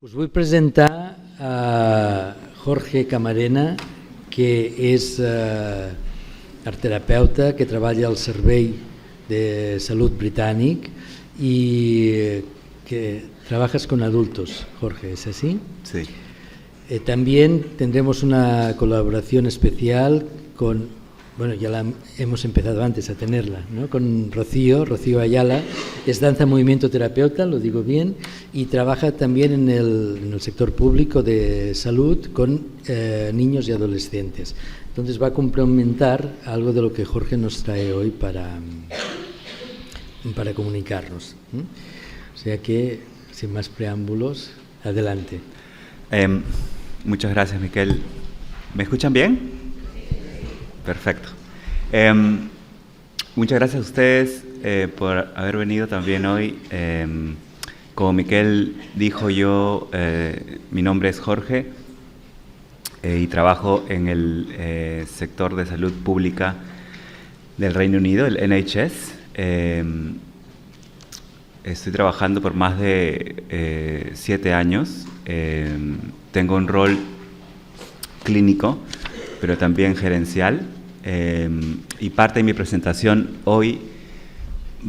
Us vull presentar a Jorge Camarena, que és artterapeuta que treballa al Servei de Salut britànic y que trabajas con adultos, Jorge, ¿es así? Sí. También tendremos una colaboración especial con, bueno, ya la hemos empezado antes a tenerla, ¿no? Con Rocío Ayala, es danza movimiento terapeuta, lo digo bien, y trabaja también en el sector público de salud con niños y adolescentes. Entonces va a complementar algo de lo que Jorge nos trae hoy para comunicarnos. O sea que, sin más preámbulos, adelante. Muchas gracias, Miquel. ¿Me escuchan bien? Perfecto. Muchas gracias a ustedes por haber venido también hoy. Como Miquel dijo, mi nombre es Jorge y trabajo en el sector de salud pública del Reino Unido, el NHS. Estoy trabajando por más de 7 años. Tengo un rol clínico, pero también gerencial. Y parte de mi presentación hoy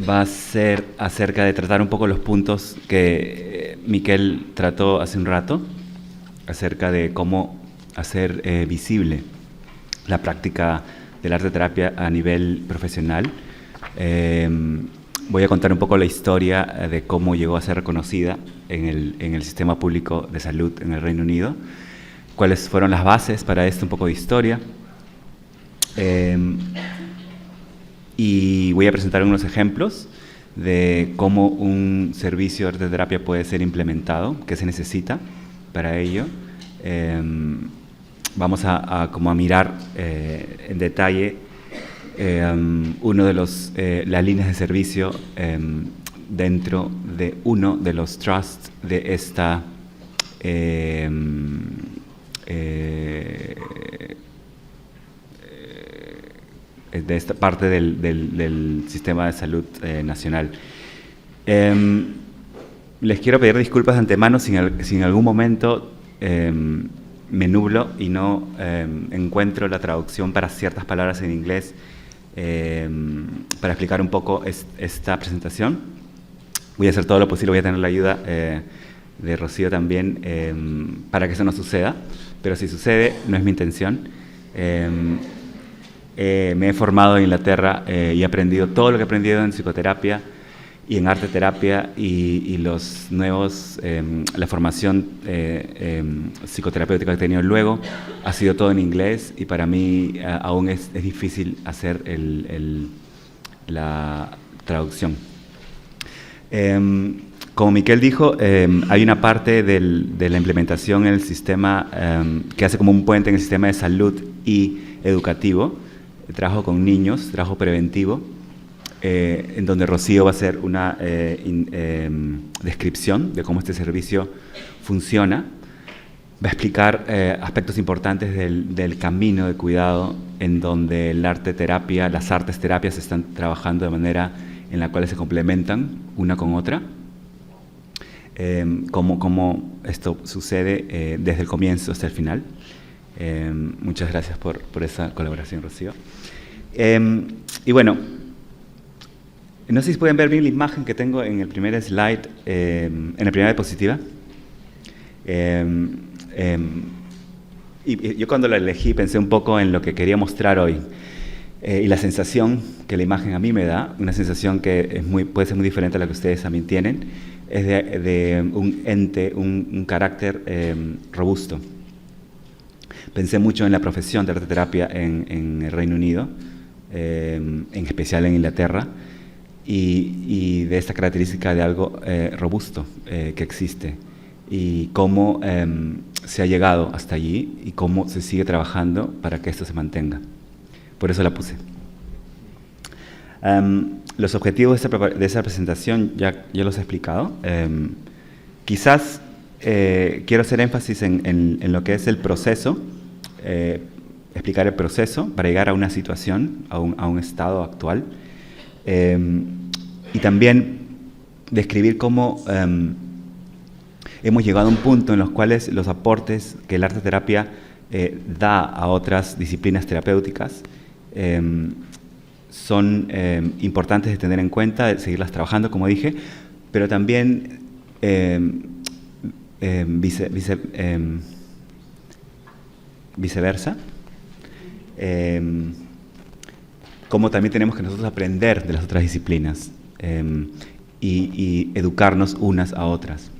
va a ser acerca de tratar un poco los puntos que Miquel trató hace un rato, acerca de cómo hacer visible la práctica del arte terapia a nivel profesional. Voy a contar un poco la historia de cómo llegó a ser reconocida en el sistema público de salud en el Reino Unido, cuáles fueron las bases para esto, un poco de historia. Y voy a presentar unos ejemplos de cómo un servicio de arte terapia puede ser implementado, qué se necesita para ello. Vamos a mirar en detalle uno de las líneas de servicio dentro de uno de los trusts de esta parte del sistema de salud nacional. Les quiero pedir disculpas de antemano si en algún momento me nublo y no encuentro la traducción para ciertas palabras en inglés para explicar un poco esta presentación. Voy a hacer todo lo posible, voy a tener la ayuda de Rocío también para que eso no suceda, pero si sucede, no es mi intención. Me he formado en Inglaterra y he aprendido todo lo que he aprendido en psicoterapia y en arte terapia y los nuevos, la formación psicoterapéutica que he tenido luego ha sido todo en inglés y para mí aún es difícil hacer la traducción. Como Miquel dijo, hay una parte de la implementación en el sistema que hace como un puente en el sistema de salud y educativo. Trabajo con niños, trabajo preventivo, en donde Rocío va a hacer una descripción de cómo este servicio funciona. Va a explicar aspectos importantes del camino de cuidado en donde el arte terapia, las artes terapias están trabajando de manera en la cual se complementan una con otra. Cómo esto sucede desde el comienzo hasta el final. Muchas gracias por esa colaboración, Rocío. Y bueno, no sé si pueden ver bien la imagen que tengo en el primer slide, en la primera diapositiva. Y yo cuando la elegí pensé un poco en lo que quería mostrar hoy. Y la sensación que la imagen a mí me da, una sensación que puede ser muy diferente a la que ustedes también tienen, es de un ente, un carácter robusto. Pensé mucho en la profesión de arte terapia en el Reino Unido, en especial en Inglaterra, y de esta característica de algo robusto que existe, y cómo se ha llegado hasta allí y cómo se sigue trabajando para que esto se mantenga. Por eso la puse. Los objetivos de esa presentación ya los he explicado. Quizás quiero hacer énfasis en lo que es el proceso, explicar el proceso para llegar a una situación, a un estado actual, y también describir cómo hemos llegado a un punto en los cuales los aportes que el arte terapia da a otras disciplinas terapéuticas son importantes de tener en cuenta, de seguirlas trabajando, como dije, pero también viceversa, como también tenemos que nosotros aprender de las otras disciplinas y educarnos unas a otras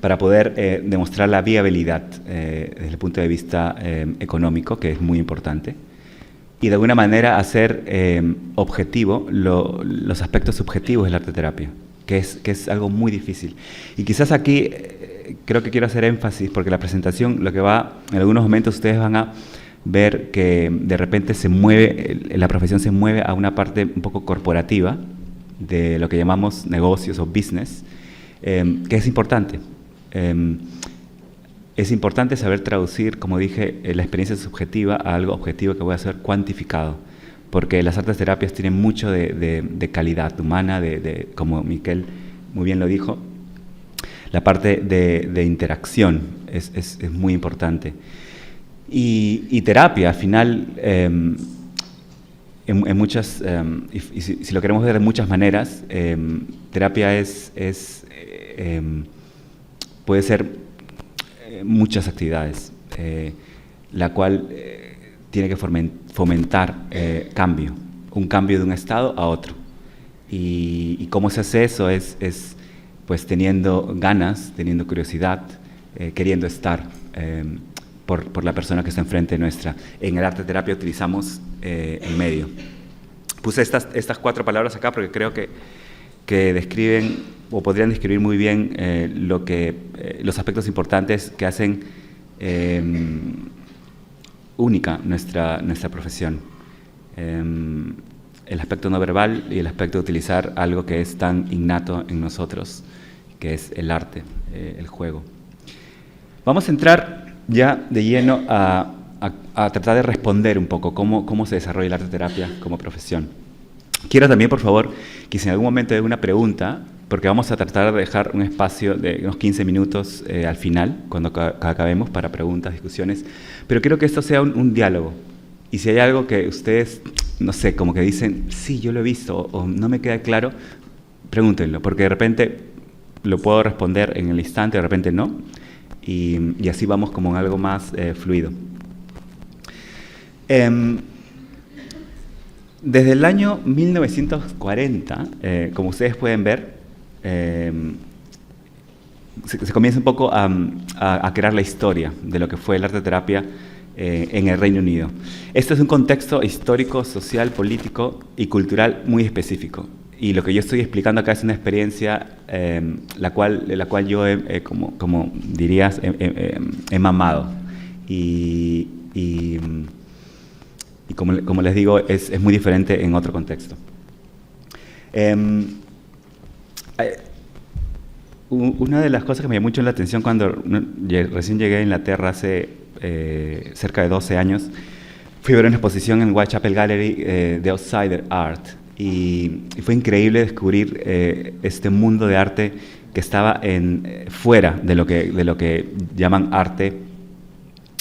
para poder demostrar la viabilidad desde el punto de vista económico, que es muy importante, y de alguna manera hacer objetivo los aspectos subjetivos de la arte terapia, que es algo muy difícil. Y quizás aquí creo que quiero hacer énfasis, porque la presentación, lo que va, en algunos momentos ustedes van a ver que de repente se mueve, la profesión se mueve a una parte un poco corporativa de lo que llamamos negocios o business, que es importante. Es importante saber traducir, como dije, la experiencia subjetiva a algo objetivo que pueda ser cuantificado, porque las artes terapias tienen mucho de calidad humana, como Miquel muy bien lo dijo, la parte de interacción es muy importante. Y terapia, al final, en muchas, y si lo queremos ver de muchas maneras, terapia puede ser muchas actividades, la cual tiene que fomentar cambio, un cambio de un estado a otro. Y cómo se hace eso es pues teniendo ganas, teniendo curiosidad, queriendo estar por la persona que está enfrente nuestra. En el arte terapia utilizamos el medio. Puse estas 4 palabras acá porque creo que describen o podrían describir muy bien los aspectos importantes que hacen única nuestra profesión. El aspecto no verbal y el aspecto de utilizar algo que es tan innato en nosotros, que es el arte, el juego. Vamos a entrar ya de lleno a tratar de responder un poco cómo se desarrolla el arte terapia como profesión. Quiero también, por favor, que si en algún momento hay una pregunta, porque vamos a tratar de dejar un espacio de unos 15 minutos al final, cuando acabemos, para preguntas, discusiones, pero quiero que esto sea un diálogo. Y si hay algo que ustedes, no sé, como que dicen, sí, yo lo he visto, o no me queda claro, pregúntenlo, porque de repente lo puedo responder en el instante, de repente no, y así vamos como en algo más fluido. Desde el año 1940, como ustedes pueden ver, se comienza un poco a crear la historia de lo que fue el arte terapia en el Reino Unido. Este es un contexto histórico, social, político y cultural muy específico. Y lo que yo estoy explicando acá es una experiencia la cual yo, como dirías, he mamado. Y como les digo, es muy diferente en otro contexto. Una de las cosas que me llamó mucho la atención cuando recién llegué a Inglaterra hace cerca de 12 años, fui a ver una exposición en Whitechapel Gallery de Outsider Art, y fue increíble descubrir este mundo de arte que estaba fuera de lo que llaman arte,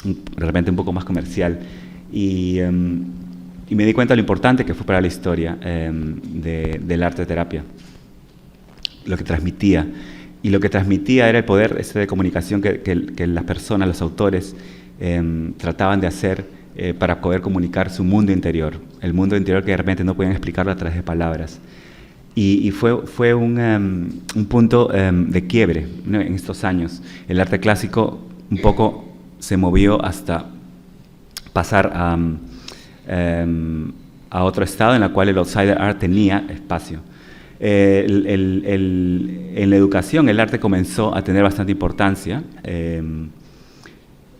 de repente un poco más comercial. Y me di cuenta de lo importante que fue para la historia del arte terapia, lo que transmitía. Y lo que transmitía era el poder de comunicación que las personas, los autores, trataban de hacer para poder comunicar su mundo interior, el mundo interior que de repente no podían explicarlo a través de palabras. Y fue un punto de quiebre, ¿no? En estos años. El arte clásico un poco se movió hasta pasar a otro estado en el cual el outsider art tenía espacio. En la educación el arte comenzó a tener bastante importancia.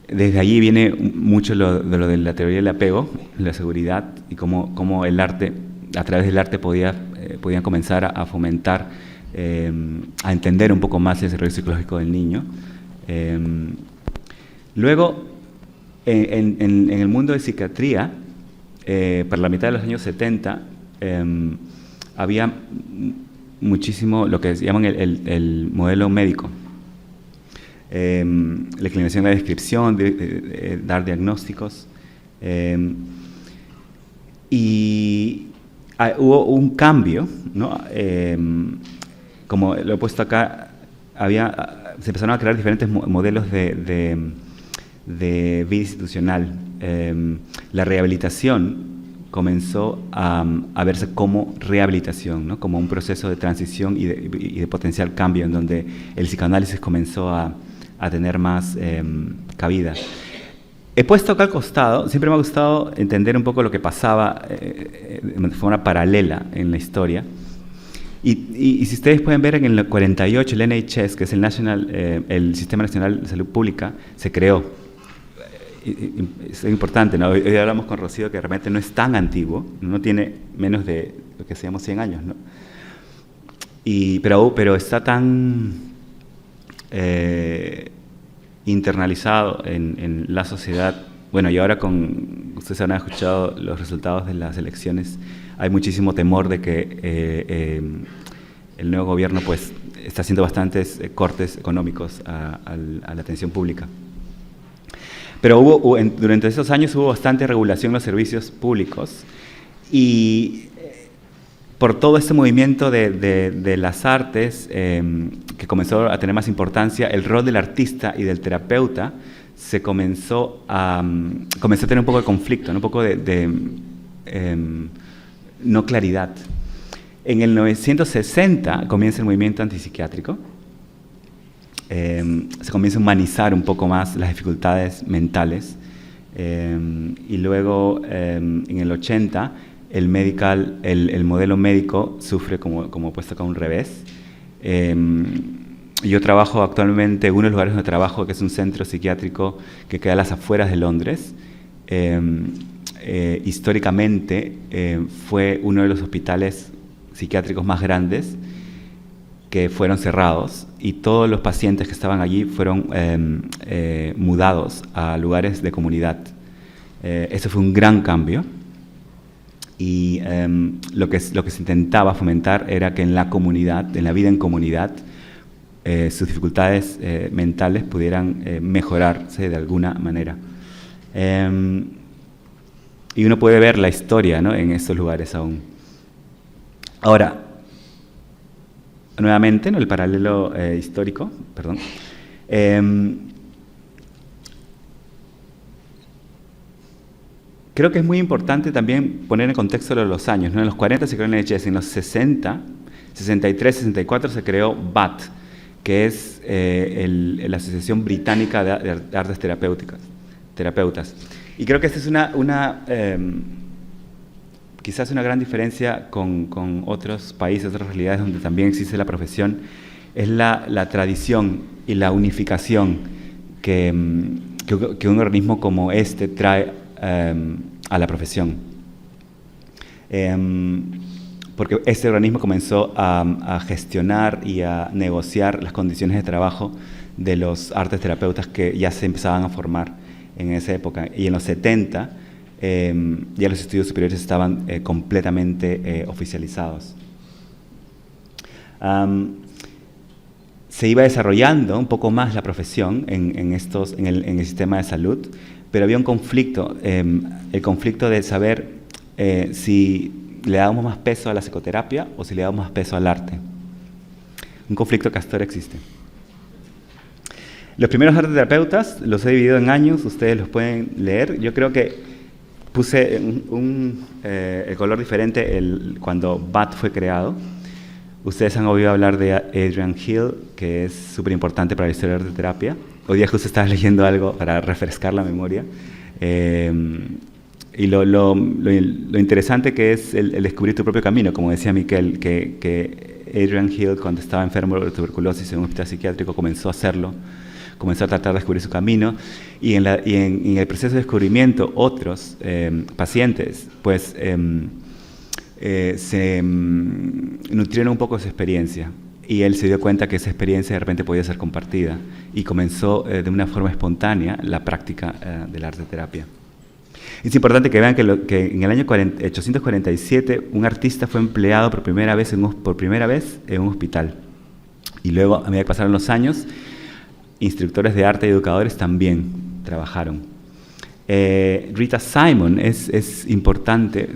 Desde allí viene mucho de lo de la teoría del apego, la seguridad, y cómo el arte, a través del arte podían comenzar a fomentar, a entender un poco más el desarrollo psicológico del niño. Luego, en el mundo de psiquiatría, para la mitad de los años 70, había muchísimo lo que llaman el modelo médico. La inclinación a la descripción, dar diagnósticos. Y hubo un cambio, ¿no? Como lo he puesto acá, se empezaron a crear diferentes modelos de vida institucional. La rehabilitación comenzó a verse como rehabilitación, ¿no? Como un proceso de transición y de potencial cambio, en donde el psicoanálisis comenzó a tener más cabida. He puesto acá al costado, siempre me ha gustado entender un poco lo que pasaba de forma paralela en la historia. Y si ustedes pueden ver, en el 48 el NHS, que es el Sistema Nacional de Salud Pública, se creó. Es importante, ¿no? Hoy hablamos con Rocío, que realmente no es tan antiguo, no tiene menos de lo que seamos 100 años, ¿no? Pero está tan internalizado en la sociedad. Bueno, y ahora ustedes han escuchado los resultados de las elecciones, hay muchísimo temor de que el nuevo gobierno pues está haciendo bastantes cortes económicos a la atención pública. Pero durante esos años hubo bastante regulación en los servicios públicos, y por todo este movimiento de las artes que comenzó a tener más importancia, el rol del artista y del terapeuta comenzó a tener un poco de conflicto, ¿no? Un poco de no claridad. En el 960 comienza el movimiento antipsiquiátrico. Se comienza a humanizar un poco más las dificultades mentales, y luego en el 80 el modelo médico sufre, como puesto acá, un revés. Yo trabajo actualmente, uno de los lugares donde trabajo, que es un centro psiquiátrico que queda a las afueras de Londres. Históricamente fue uno de los hospitales psiquiátricos más grandes que fueron cerrados, y todos los pacientes que estaban allí fueron mudados a lugares de comunidad. Eso fue un gran cambio, y lo que se intentaba fomentar era que en la comunidad, en la vida en comunidad, sus dificultades mentales pudieran mejorarse de alguna manera. Y uno puede ver la historia, ¿no?, en estos lugares aún. Ahora, nuevamente, ¿no?, el paralelo histórico, perdón. Creo que es muy importante también poner en contexto los años, ¿no? En los 40 se creó el NHS, en los 60, 63, 64 se creó BAT, que es la Asociación Británica de Artes Terapeutas. Y creo que esta es quizás una gran diferencia con otros países, otras realidades donde también existe la profesión, es la tradición y la unificación que un organismo como este trae a la profesión. Porque este organismo comenzó a gestionar y a negociar las condiciones de trabajo de los artes terapeutas que ya se empezaban a formar en esa época. Y en los 70 ya los estudios superiores estaban completamente oficializados. Se iba desarrollando un poco más la profesión en el sistema de salud, pero había un conflicto, el conflicto de saber si le damos más peso a la psicoterapia o si le damos más peso al arte. Un conflicto que hasta ahora existe. Los primeros artes terapeutas los he dividido en años, ustedes los pueden leer. Yo creo que puse el color diferente cuando BAT fue creado. Ustedes han oído hablar de Adrian Hill, que es súper importante para la historia de arte terapia. Hoy día justo estaba leyendo algo para refrescar la memoria. Y lo interesante que es el descubrir tu propio camino, como decía Miquel, que Adrian Hill, cuando estaba enfermo de tuberculosis en un hospital psiquiátrico, comenzó a hacerlo, comenzó a tratar de descubrir su camino, y en el proceso de descubrimiento otros pacientes pues se nutrieron un poco de su experiencia, y él se dio cuenta que esa experiencia de repente podía ser compartida, y comenzó de una forma espontánea la práctica de la arte terapia. Es importante que vean que en el año 847 un artista fue empleado por primera vez en un hospital. Y luego, a medida que pasaron los años, instructores de arte y educadores también trabajaron. Rita Simon es importante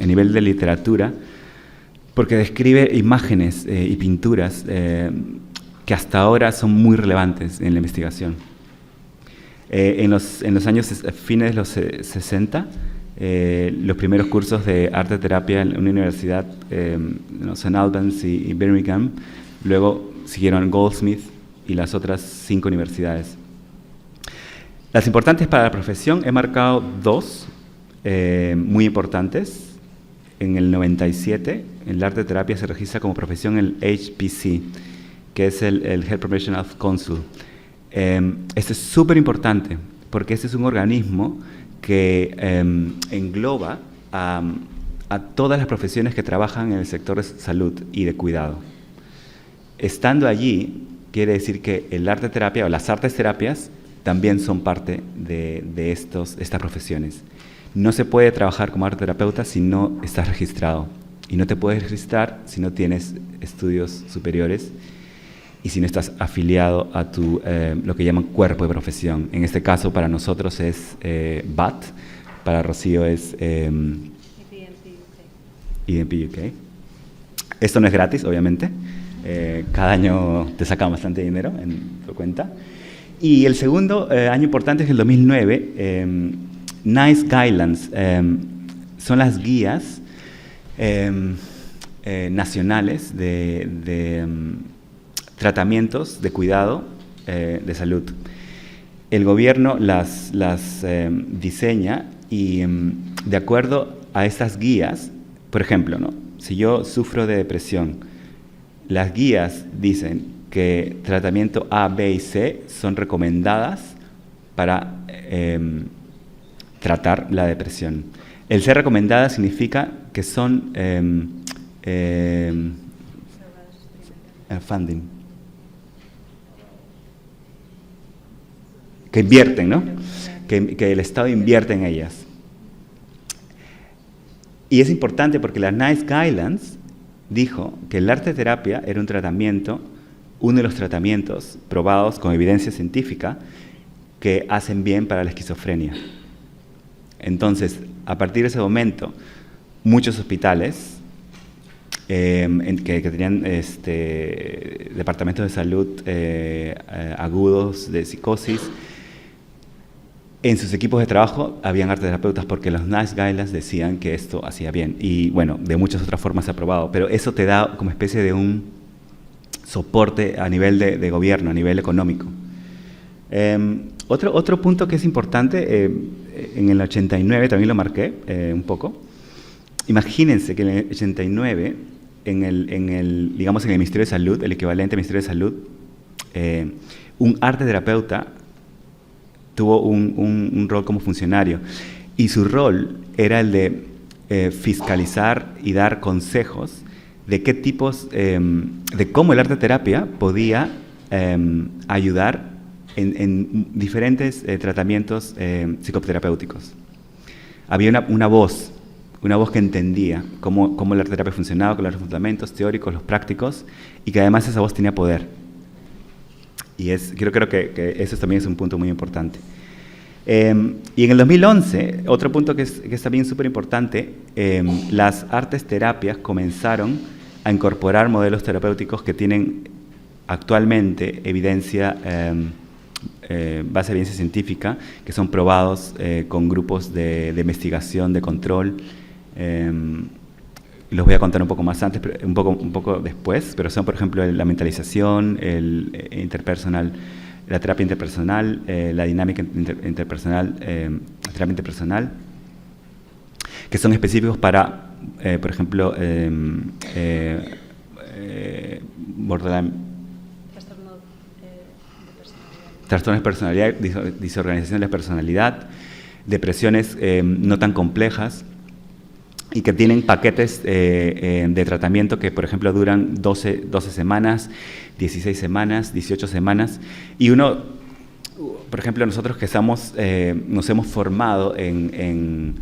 a nivel de literatura porque describe imágenes y pinturas que hasta ahora son muy relevantes en la investigación. En los años fines de los 60, los primeros cursos de arte terapia en una universidad, St. Albans y Birmingham, luego siguieron Goldsmith y las otras 5 universidades. Las importantes para la profesión, he marcado 2 muy importantes. En el 97, el arte terapia se registra como profesión en el HPC, que es el Health Professional Council. Esto es súper importante, porque este es un organismo que engloba a todas las profesiones que trabajan en el sector de salud y de cuidado. Estando allí, quiere decir que el arte terapia o las artes terapias también son parte de estas profesiones. No se puede trabajar como arte terapeuta si no estás registrado. Y no te puedes registrar si no tienes estudios superiores y si no estás afiliado a lo que llaman cuerpo de profesión. En este caso, para nosotros es BAT, para Rocío es EDMP UK. Esto no es gratis, obviamente. Cada año te sacan bastante dinero en tu cuenta. Y el segundo año importante es el 2009. NICE Guidelines son las guías nacionales de tratamientos de cuidado de salud. El gobierno las diseña y de acuerdo a estas guías, por ejemplo, ¿no? Si yo sufro de depresión, las guías dicen que tratamiento A, B y C son recomendadas para tratar la depresión. El ser recomendada significa que son funding, que invierten, ¿no? Que el Estado invierte en ellas. Y es importante porque la NICE Guidelines dijo que el arte terapia era un tratamiento, uno de los tratamientos probados con evidencia científica que hacen bien para la esquizofrenia. Entonces, a partir de ese momento, muchos hospitales que tenían departamentos de salud agudos de psicosis, en sus equipos de trabajo habían arte terapeutas porque los NICE Guidelines decían que esto hacía bien. Y bueno, de muchas otras formas se ha probado, pero eso te da como especie de un soporte a nivel de gobierno, a nivel económico. Otro punto que es importante, en el 89 también lo marqué un poco. Imagínense que en el 89, digamos en el Ministerio de Salud, el equivalente al Ministerio de Salud, un arte terapeuta tuvo un rol como funcionario y su rol era el de fiscalizar y dar consejos de qué tipos, de cómo el arte terapia podía ayudar en diferentes tratamientos psicoterapéuticos. Había una voz que entendía cómo la arte terapia funcionaba, con los fundamentos teóricos, los prácticos, y que además esa voz tenía poder. Y creo que eso también es un punto muy importante. Y en el 2011, otro punto que es también súper importante, las artes terapias comenzaron a incorporar modelos terapéuticos que tienen actualmente evidencia, base de evidencia científica, que son probados con grupos de investigación, de control. Los voy a contar un poco más antes, un poco después, pero son, por ejemplo, la mentalización, el interpersonal, la terapia interpersonal, la dinámica interpersonal, la terapia interpersonal, que son específicos para, por ejemplo, borderline, trastornos de personalidad, disorganización de la personalidad, depresiones no tan complejas, y que tienen paquetes de tratamiento que, por ejemplo, duran 12 semanas, 16 semanas, 18 semanas, y uno por ejemplo, nosotros que nos hemos formado un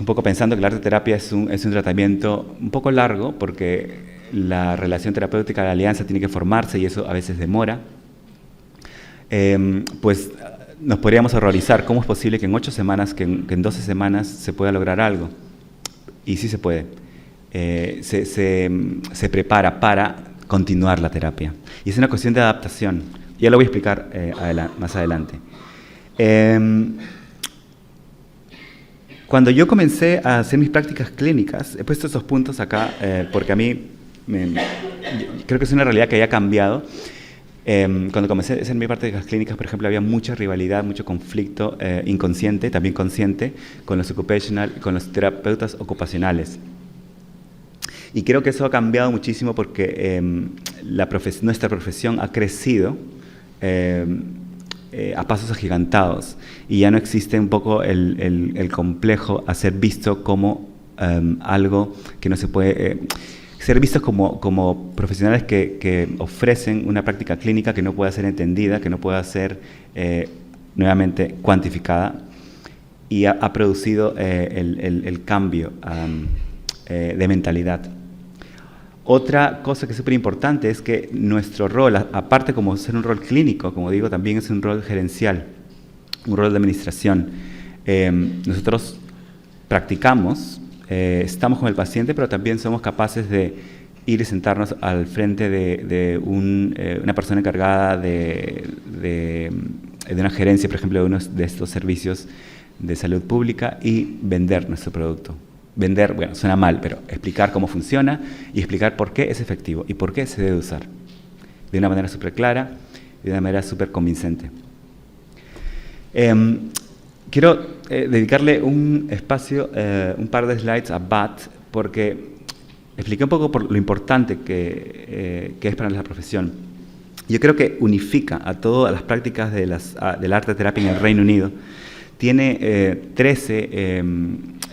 poco pensando que la arte terapia es un tratamiento un poco largo, porque la relación terapéutica de la alianza tiene que formarse y eso a veces demora, pues nos podríamos horrorizar. ¿Cómo es posible que en 8 semanas, que en 12 semanas se pueda lograr algo? Y sí se puede. Se prepara para continuar la terapia. Y es una cuestión de adaptación. Ya lo voy a explicar más adelante. Cuando yo comencé a hacer mis prácticas clínicas, he puesto esos puntos acá porque a mí creo que es una realidad que haya cambiado. Cuando comencé a hacer mis prácticas clínicas, por ejemplo, había mucha rivalidad, mucho conflicto inconsciente, también consciente, con los terapeutas ocupacionales. Y creo que eso ha cambiado muchísimo porque nuestra profesión ha crecido a pasos agigantados, y ya no existe un poco el complejo a ser visto como algo que no se puede... ser vistos como profesionales que ofrecen una práctica clínica que no pueda ser entendida, que no pueda ser nuevamente cuantificada, y ha producido el cambio de mentalidad. Otra cosa que es súper importante es que nuestro rol, aparte como ser un rol clínico, como digo, también es un rol gerencial, un rol de administración. Nosotros practicamos, estamos con el paciente, pero también somos capaces de ir y sentarnos al frente de una persona encargada de una gerencia, por ejemplo, de uno de estos servicios de salud pública, y vender nuestro producto. Vender, bueno, suena mal, pero explicar cómo funciona y explicar por qué es efectivo y por qué se debe usar. De una manera súper clara y de una manera súper convincente. Quiero dedicarle un espacio, un par de slides a BAT, porque expliqué un poco por lo importante que es para la profesión. Yo creo que unifica a todas las prácticas de la arte terapia en el Reino Unido. Tiene 13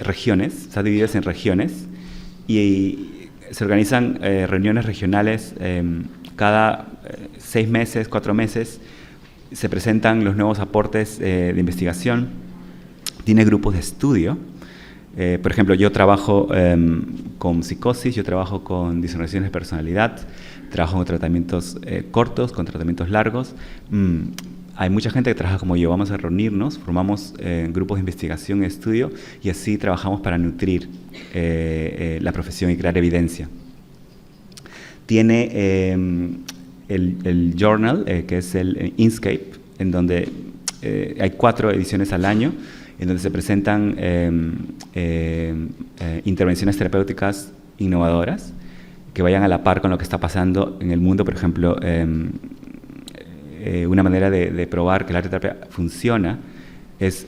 regiones, está divididas en regiones, y se organizan reuniones regionales cada 6 meses, 4 meses. Se presentan los nuevos aportes de investigación. Tiene grupos de estudio. Por ejemplo, yo trabajo con psicosis, yo trabajo con disociaciones de personalidad, trabajo con tratamientos cortos, con tratamientos largos. Hay mucha gente que trabaja como yo. Vamos a reunirnos, formamos grupos de investigación y estudio, y así trabajamos para nutrir la profesión y crear evidencia. Tiene el journal, que es el Inkscape, en donde hay 4 ediciones al año, en donde se presentan intervenciones terapéuticas innovadoras que vayan a la par con lo que está pasando en el mundo. Por ejemplo, una manera de probar que la arte terapia funciona es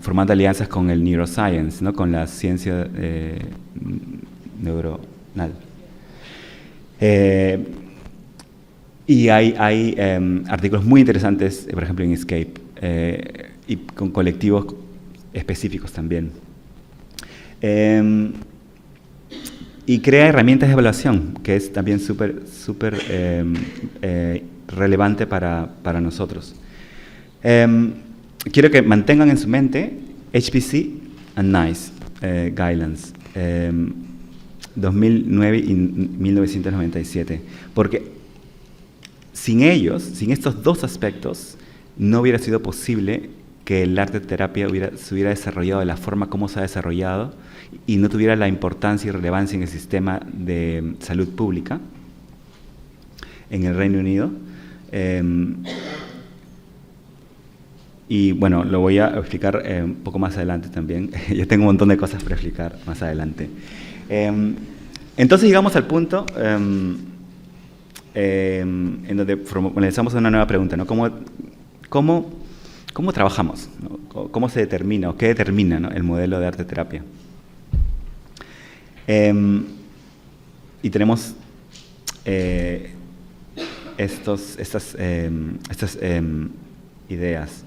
formando alianzas con el neuroscience, ¿no? Con la ciencia neuronal. Y hay artículos muy interesantes, por ejemplo, en Escape, y con colectivos específicos también. Y crea herramientas de evaluación, que es también súper relevante para nosotros. Quiero que mantengan en su mente HPC and NICE Guidelines, 2009 y 1997, porque sin ellos, sin estos 2 aspectos, no hubiera sido posible que el arte terapia se hubiera desarrollado de la forma como se ha desarrollado y no tuviera la importancia y relevancia en el sistema de salud pública en el Reino Unido. Y bueno, lo voy a explicar un poco más adelante también. Yo tengo un montón de cosas para explicar más adelante. Entonces llegamos al punto en donde formalizamos una nueva pregunta, ¿no? ¿Cómo trabajamos? ¿No? ¿Cómo se determina o qué determina, ¿no?, el modelo de arte terapia? Y tenemos estas ideas.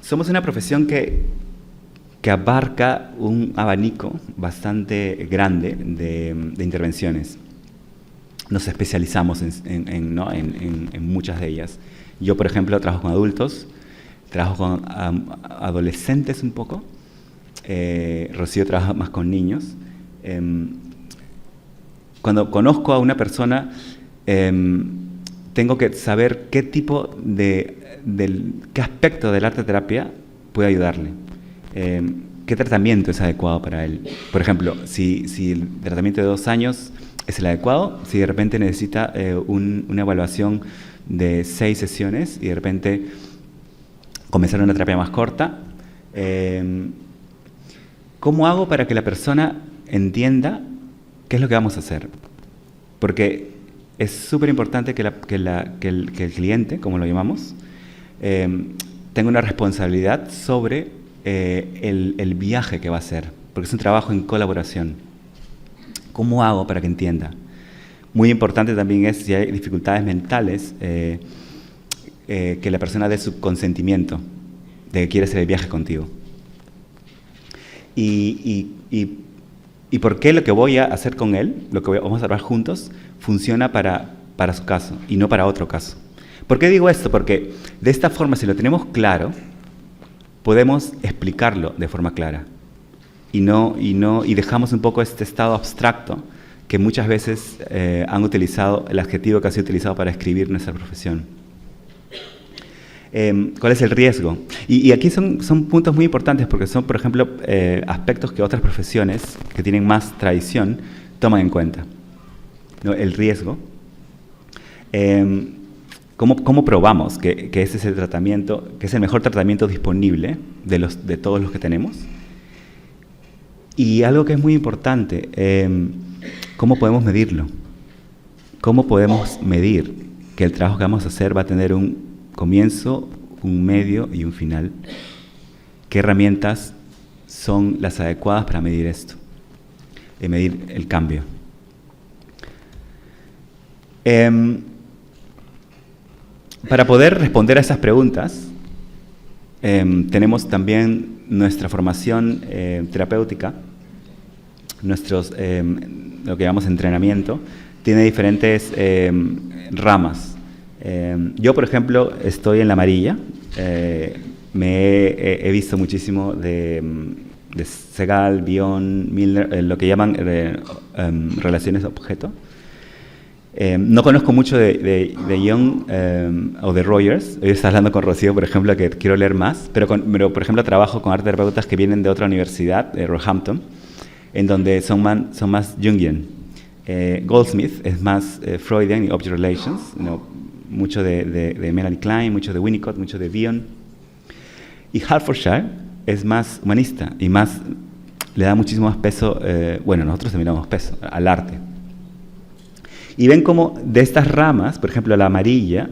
Somos una profesión que abarca un abanico bastante grande de intervenciones. nos especializamos ¿no? en muchas de ellas. Yo, por ejemplo, trabajo con adultos, trabajo con adolescentes un poco. Rocío trabaja más con niños. Cuando conozco a una persona, tengo que saber qué tipo qué aspecto del arte terapia puede ayudarle. ¿Qué tratamiento es adecuado para él? Por ejemplo, si el tratamiento de 2 años es el adecuado, si de repente necesita una evaluación de 6 sesiones y de repente comenzar una terapia más corta, ¿cómo hago para que la persona entienda qué es lo que vamos a hacer? Porque es súper importante que el cliente, como lo llamamos, tenga una responsabilidad sobre el viaje que va a hacer, porque es un trabajo en colaboración. ¿Cómo hago para que entienda? Muy importante también es, si hay dificultades mentales, que la persona dé su consentimiento de que quiere hacer el viaje contigo. Y por qué lo que voy a hacer con él, lo que vamos a trabajar juntos, funciona para su caso y no para otro caso. ¿Por qué digo esto? Porque de esta forma, si lo tenemos claro, podemos explicarlo de forma clara y dejamos un poco este estado abstracto que muchas veces han utilizado, el adjetivo que ha sido utilizado para describir nuestra profesión. ¿Cuál es el riesgo? Y aquí son puntos muy importantes porque son, por ejemplo, aspectos que otras profesiones que tienen más tradición toman en cuenta, ¿no? El riesgo. ¿Cómo probamos que ese es el tratamiento, que es el mejor tratamiento disponible de todos los que tenemos? Y algo que es muy importante, ¿cómo podemos medirlo? ¿Cómo podemos medir que el trabajo que vamos a hacer va a tener un comienzo, un medio y un final? ¿Qué herramientas son las adecuadas para medir esto? Medir el cambio. Para poder responder a esas preguntas, tenemos también nuestra formación terapéutica, lo que llamamos entrenamiento, tiene diferentes ramas. Yo, por ejemplo, estoy en la amarilla, he visto muchísimo de Segal, Bion, Milner, lo que llaman relaciones de objeto. No conozco mucho de Jung o de Rogers. Hoy estaba hablando con Rocío, por ejemplo, que quiero leer más, pero por ejemplo trabajo con terapeutas que vienen de otra universidad, de Roehampton, en donde son más Jungian. Goldsmith es más Freudian y Object Relations, mucho de Melanie Klein, mucho de Winnicott, mucho de Bion. Y Hertfordshire es más humanista y le da muchísimo más peso, nosotros también damos peso al arte. Y ven cómo de estas ramas, por ejemplo la amarilla,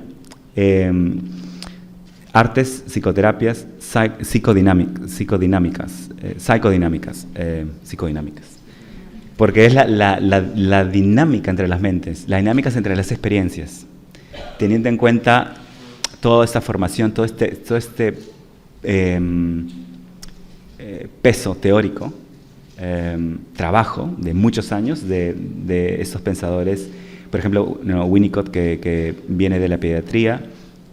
artes, psicoterapias psicodinámicas, porque es la dinámica entre las mentes, las dinámicas entre las experiencias, teniendo en cuenta toda esta formación, todo este peso teórico, trabajo de muchos años de estos pensadores. Por ejemplo, Winnicott, que viene de la pediatría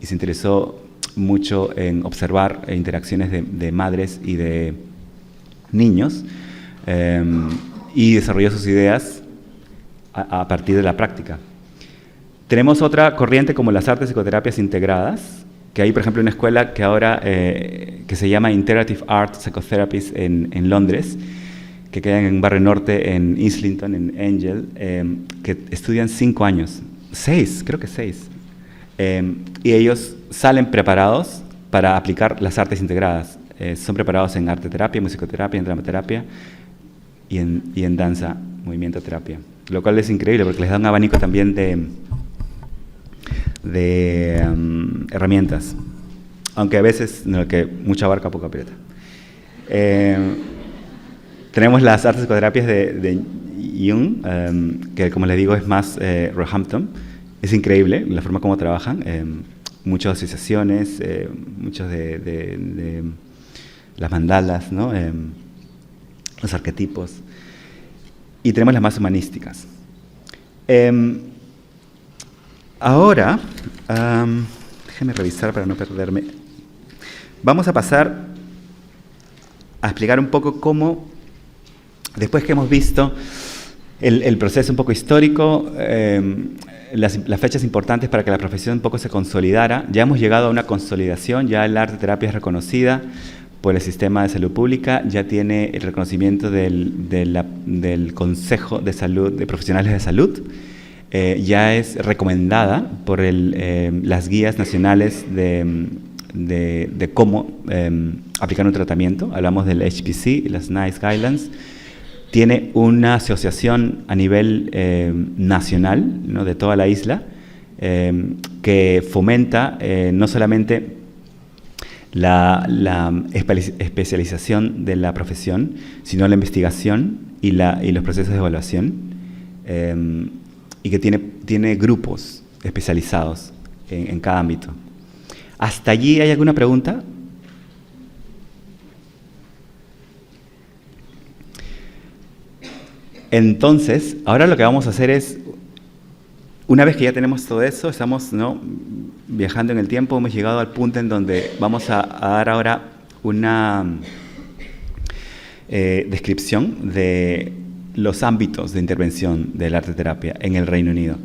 y se interesó mucho en observar interacciones de madres y de niños, y desarrolló sus ideas a partir de la práctica. Tenemos otra corriente como las artes psicoterapias integradas, que hay, por ejemplo, una escuela que ahora que se llama Integrative Art Psychotherapies en Londres, que quedan en Barrio Norte, en Islington, en Angel, que estudian 5 años, 6, creo que 6. Y ellos salen preparados para aplicar las artes integradas. Son preparados en arte terapia, musicoterapia, en dramaterapia y en danza, movimiento terapia. Lo cual es increíble porque les da un abanico también de herramientas. Aunque a veces que mucha barca, poca aprieta. Tenemos las artes psicoterapias de Jung, que como les digo es más Roehampton. Es increíble la forma como trabajan, muchas asociaciones, muchos de las mandalas, ¿no? Los arquetipos. Y tenemos las más humanísticas. Ahora, déjenme revisar para no perderme. Vamos a pasar a explicar un poco cómo, después que hemos visto el proceso un poco histórico, las fechas importantes para que la profesión un poco se consolidara, ya hemos llegado a una consolidación, ya el arte terapia es reconocida por el sistema de salud pública, ya tiene el reconocimiento del Consejo de Salud, de Profesionales de Salud, ya es recomendada por las guías nacionales de cómo aplicar un tratamiento. Hablamos del HPC, las NICE Guidelines. Tiene una asociación a nivel nacional, ¿no?, de toda la isla, que fomenta no solamente la especialización de la profesión, sino la investigación y los procesos de evaluación, y que tiene grupos especializados en cada ámbito. ¿Hasta allí hay alguna pregunta? Entonces, ahora lo que vamos a hacer es, una vez que ya tenemos todo eso, estamos, ¿no?, viajando en el tiempo, hemos llegado al punto en donde vamos a dar ahora una descripción de los ámbitos de intervención del arte terapia en el Reino Unido.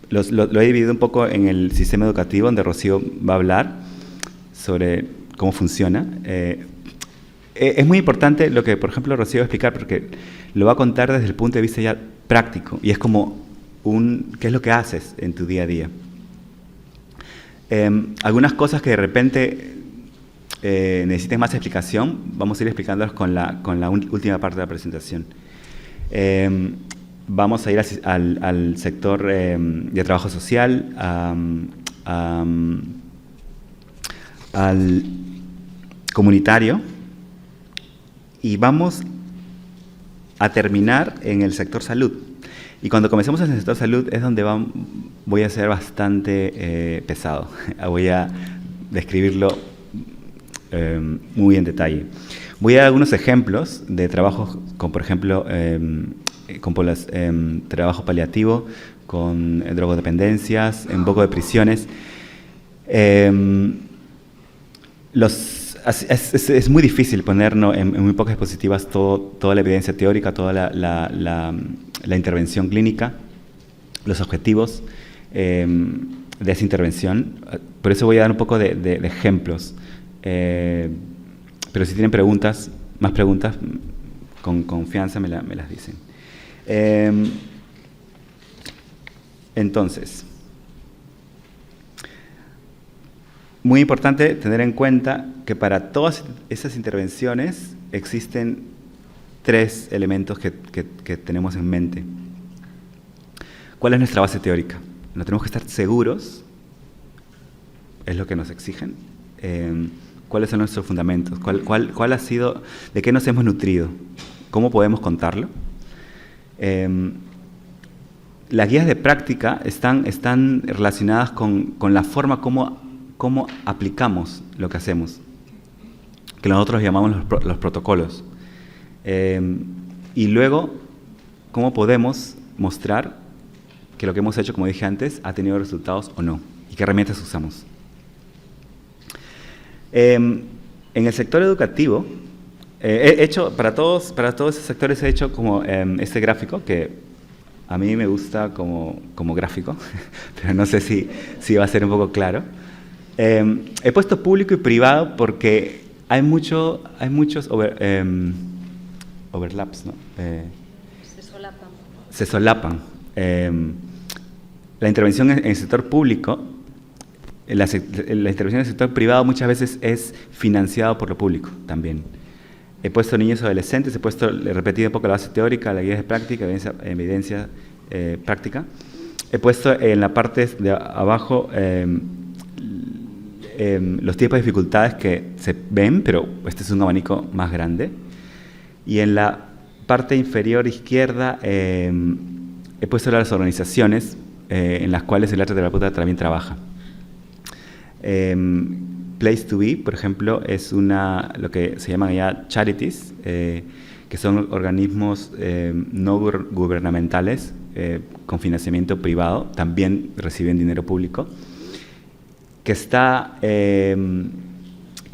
Lo he dividido un poco en el sistema educativo, donde Rocío va a hablar sobre cómo funciona. Es muy importante lo que, por ejemplo, Rocío va a explicar, porque lo va a contar desde el punto de vista ya práctico, y es como ¿qué es lo que haces en tu día a día? Algunas cosas que de repente necesiten más explicación, vamos a ir explicándolas con la última parte de la presentación. Vamos a ir al sector de trabajo social, al comunitario, y vamos a terminar en el sector salud. Y cuando comencemos en el sector salud es donde voy a ser bastante pesado. Voy a describirlo muy en detalle. Voy a dar algunos ejemplos de trabajos, como por ejemplo trabajo paliativo, con drogodependencias, un poco de prisiones. Es muy difícil poner en muy pocas diapositivas toda la evidencia teórica, toda la intervención clínica, los objetivos de esa intervención. Por eso voy a dar un poco de ejemplos. Pero si tienen más preguntas, con confianza me las dicen. Entonces, muy importante tener en cuenta que para todas esas intervenciones existen 3 elementos que tenemos en mente. ¿Cuál es nuestra base teórica? Nos tenemos que estar seguros, es lo que nos exigen. ¿Cuáles son nuestros fundamentos? ¿Cuál ha sido, de qué nos hemos nutrido? ¿Cómo podemos contarlo? Las guías de práctica están relacionadas con la forma cómo aplicamos lo que hacemos, que nosotros llamamos los protocolos. Y luego, cómo podemos mostrar que lo que hemos hecho, como dije antes, ha tenido resultados o no, y qué herramientas usamos. En el sector educativo, he hecho, para todos esos sectores he hecho como este gráfico, que a mí me gusta como gráfico, pero no sé si va a ser un poco claro. He puesto público y privado porque hay muchos overlaps, ¿no? Se solapan. La intervención en el sector público, la intervención en el sector privado muchas veces es financiado por lo público también. He puesto niños y adolescentes, he repetido un poco la base teórica, la guía de práctica, evidencia práctica. He puesto en la parte de abajo los tipos de dificultades que se ven, pero este es un abanico más grande. Y en la parte inferior izquierda he puesto las organizaciones en las cuales el arte terapeuta también trabaja. Place to Be, por ejemplo, es lo que se llaman ya charities, que son organismos no gubernamentales con financiamiento privado, también reciben dinero público, que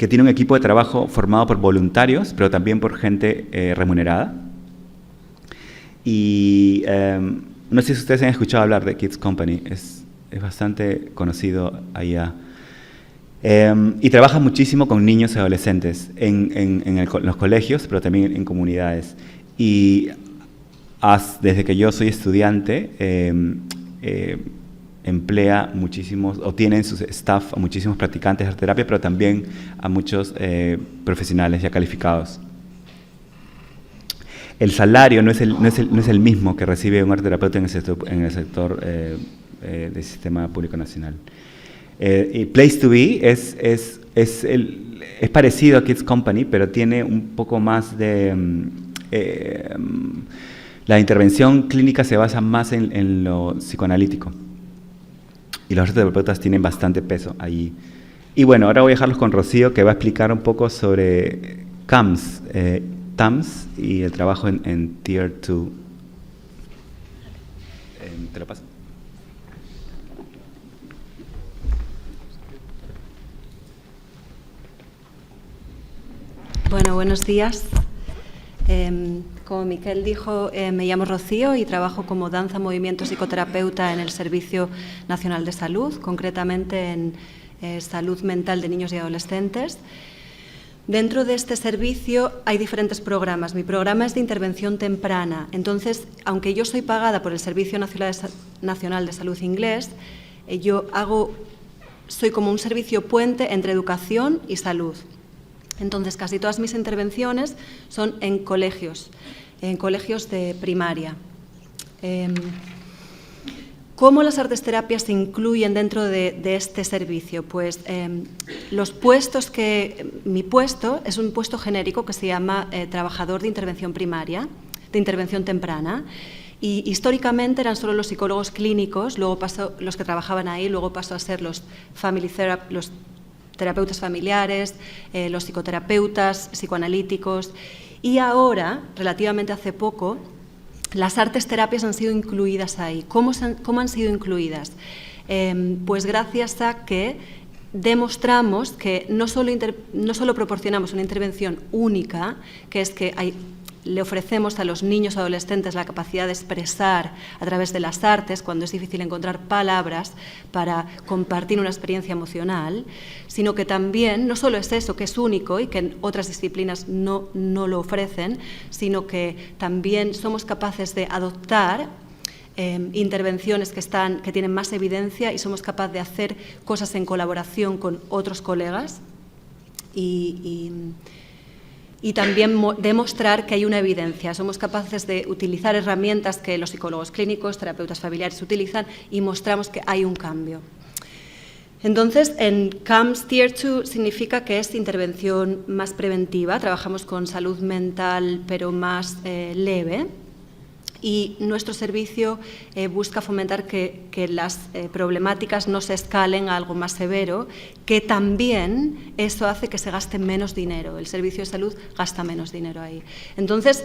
tiene un equipo de trabajo formado por voluntarios, pero también por gente remunerada. Y no sé si ustedes han escuchado hablar de Kids Company, es bastante conocido allá. Y trabaja muchísimo con niños y adolescentes en los colegios, pero también en comunidades. Y desde que yo soy estudiante, emplea muchísimos, o tiene en su staff a muchísimos practicantes de arte terapia, pero también a muchos profesionales ya calificados. El salario no es el mismo que recibe un arte terapeuta en el sector del sistema público nacional. Y Place to Be es parecido a Kids Company, pero tiene un poco más de... la intervención clínica se basa más en lo psicoanalítico. Y los terapeutas tienen bastante peso allí. Y bueno, ahora voy a dejarlos con Rocío, que va a explicar un poco sobre TAMS y el trabajo en Tier 2. ¿Te lo paso? Bueno, buenos días. Como Miquel dijo, me llamo Rocío y trabajo como danza, movimiento, psicoterapeuta en el Servicio Nacional de Salud, concretamente en salud mental de niños y adolescentes. Dentro de este servicio hay diferentes programas. Mi programa es de intervención temprana. Entonces, aunque yo soy pagada por el Servicio Nacional de Salud inglés, soy como un servicio puente entre educación y salud. Entonces, casi todas mis intervenciones son en colegios de primaria. ¿Cómo las artes terapias se incluyen dentro de este servicio? Pues mi puesto es un puesto genérico que se llama trabajador de intervención primaria, de intervención temprana. Y históricamente eran solo los psicólogos clínicos, luego pasó los que trabajaban ahí, luego pasó a ser los terapeutas familiares, los psicoterapeutas, psicoanalíticos, y ahora, relativamente hace poco, las artes terapias han sido incluidas ahí. ¿Cómo han sido incluidas? Pues gracias a que demostramos que no solo proporcionamos una intervención única, que es que le ofrecemos a los niños y adolescentes la capacidad de expresar a través de las artes, cuando es difícil encontrar palabras para compartir una experiencia emocional, sino que también, no solo es eso, que es único y que en otras disciplinas no lo ofrecen, sino que también somos capaces de adoptar intervenciones que tienen más evidencia y somos capaces de hacer cosas en colaboración con otros colegas y también demostrar que hay una evidencia. Somos capaces de utilizar herramientas que los psicólogos clínicos, terapeutas familiares utilizan y mostramos que hay un cambio. Entonces, en CAMS Tier 2 significa que es intervención más preventiva, trabajamos con salud mental pero más leve. Y nuestro servicio busca fomentar que las problemáticas no se escalen a algo más severo, que también eso hace que se gaste menos dinero. El servicio de salud gasta menos dinero ahí. Entonces,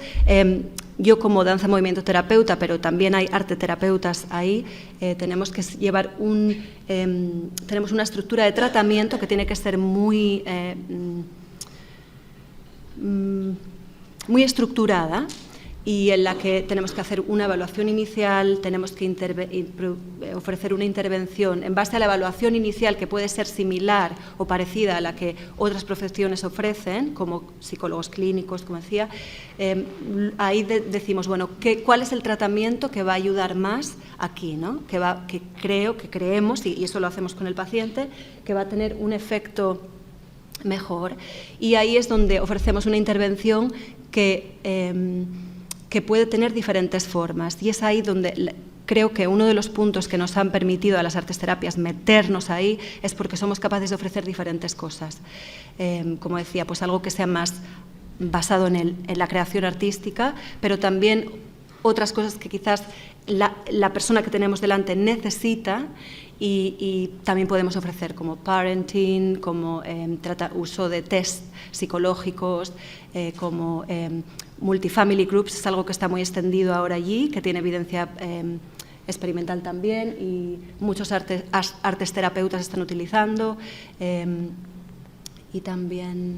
yo como danza movimiento terapeuta, pero también hay arte terapeutas ahí, tenemos que llevar tenemos una estructura de tratamiento que tiene que ser muy estructurada, y en la que tenemos que hacer una evaluación inicial, tenemos que ofrecer una intervención en base a la evaluación inicial, que puede ser similar o parecida a la que otras profesiones ofrecen, como psicólogos clínicos, como decía. Ahí decimos, bueno, ¿cuál es el tratamiento que va a ayudar más aquí, ¿no? que creemos, y eso lo hacemos con el paciente, que va a tener un efecto mejor. Y ahí es donde ofrecemos una intervención que puede tener diferentes formas, y es ahí donde creo que uno de los puntos que nos han permitido a las artes terapias meternos ahí es porque somos capaces de ofrecer diferentes cosas. Como decía, pues algo que sea más basado en la creación artística, pero también otras cosas que quizás la persona que tenemos delante necesita, y también podemos ofrecer como parenting, como uso de test psicológicos, como multifamily groups, es algo que está muy extendido ahora allí, que tiene evidencia experimental también, y muchos artes terapeutas están utilizando, y también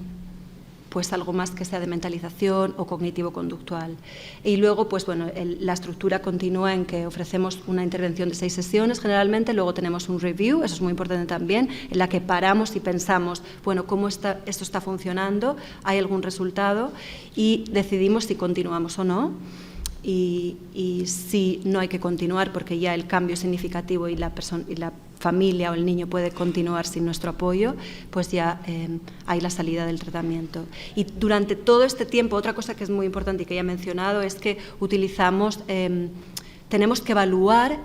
pues algo más que sea de mentalización o cognitivo-conductual. Y luego, pues bueno, la estructura continúa en que ofrecemos una intervención de 6 sesiones generalmente, luego tenemos un review, eso es muy importante también, en la que paramos y pensamos, bueno, ¿cómo esto está funcionando? ¿Hay algún resultado? Y decidimos si continuamos o no. Y si no hay que continuar porque ya el cambio es significativo y la familia o el niño puede continuar sin nuestro apoyo, pues ya hay la salida del tratamiento. Y durante todo este tiempo, otra cosa que es muy importante y que ya he mencionado es que tenemos que evaluar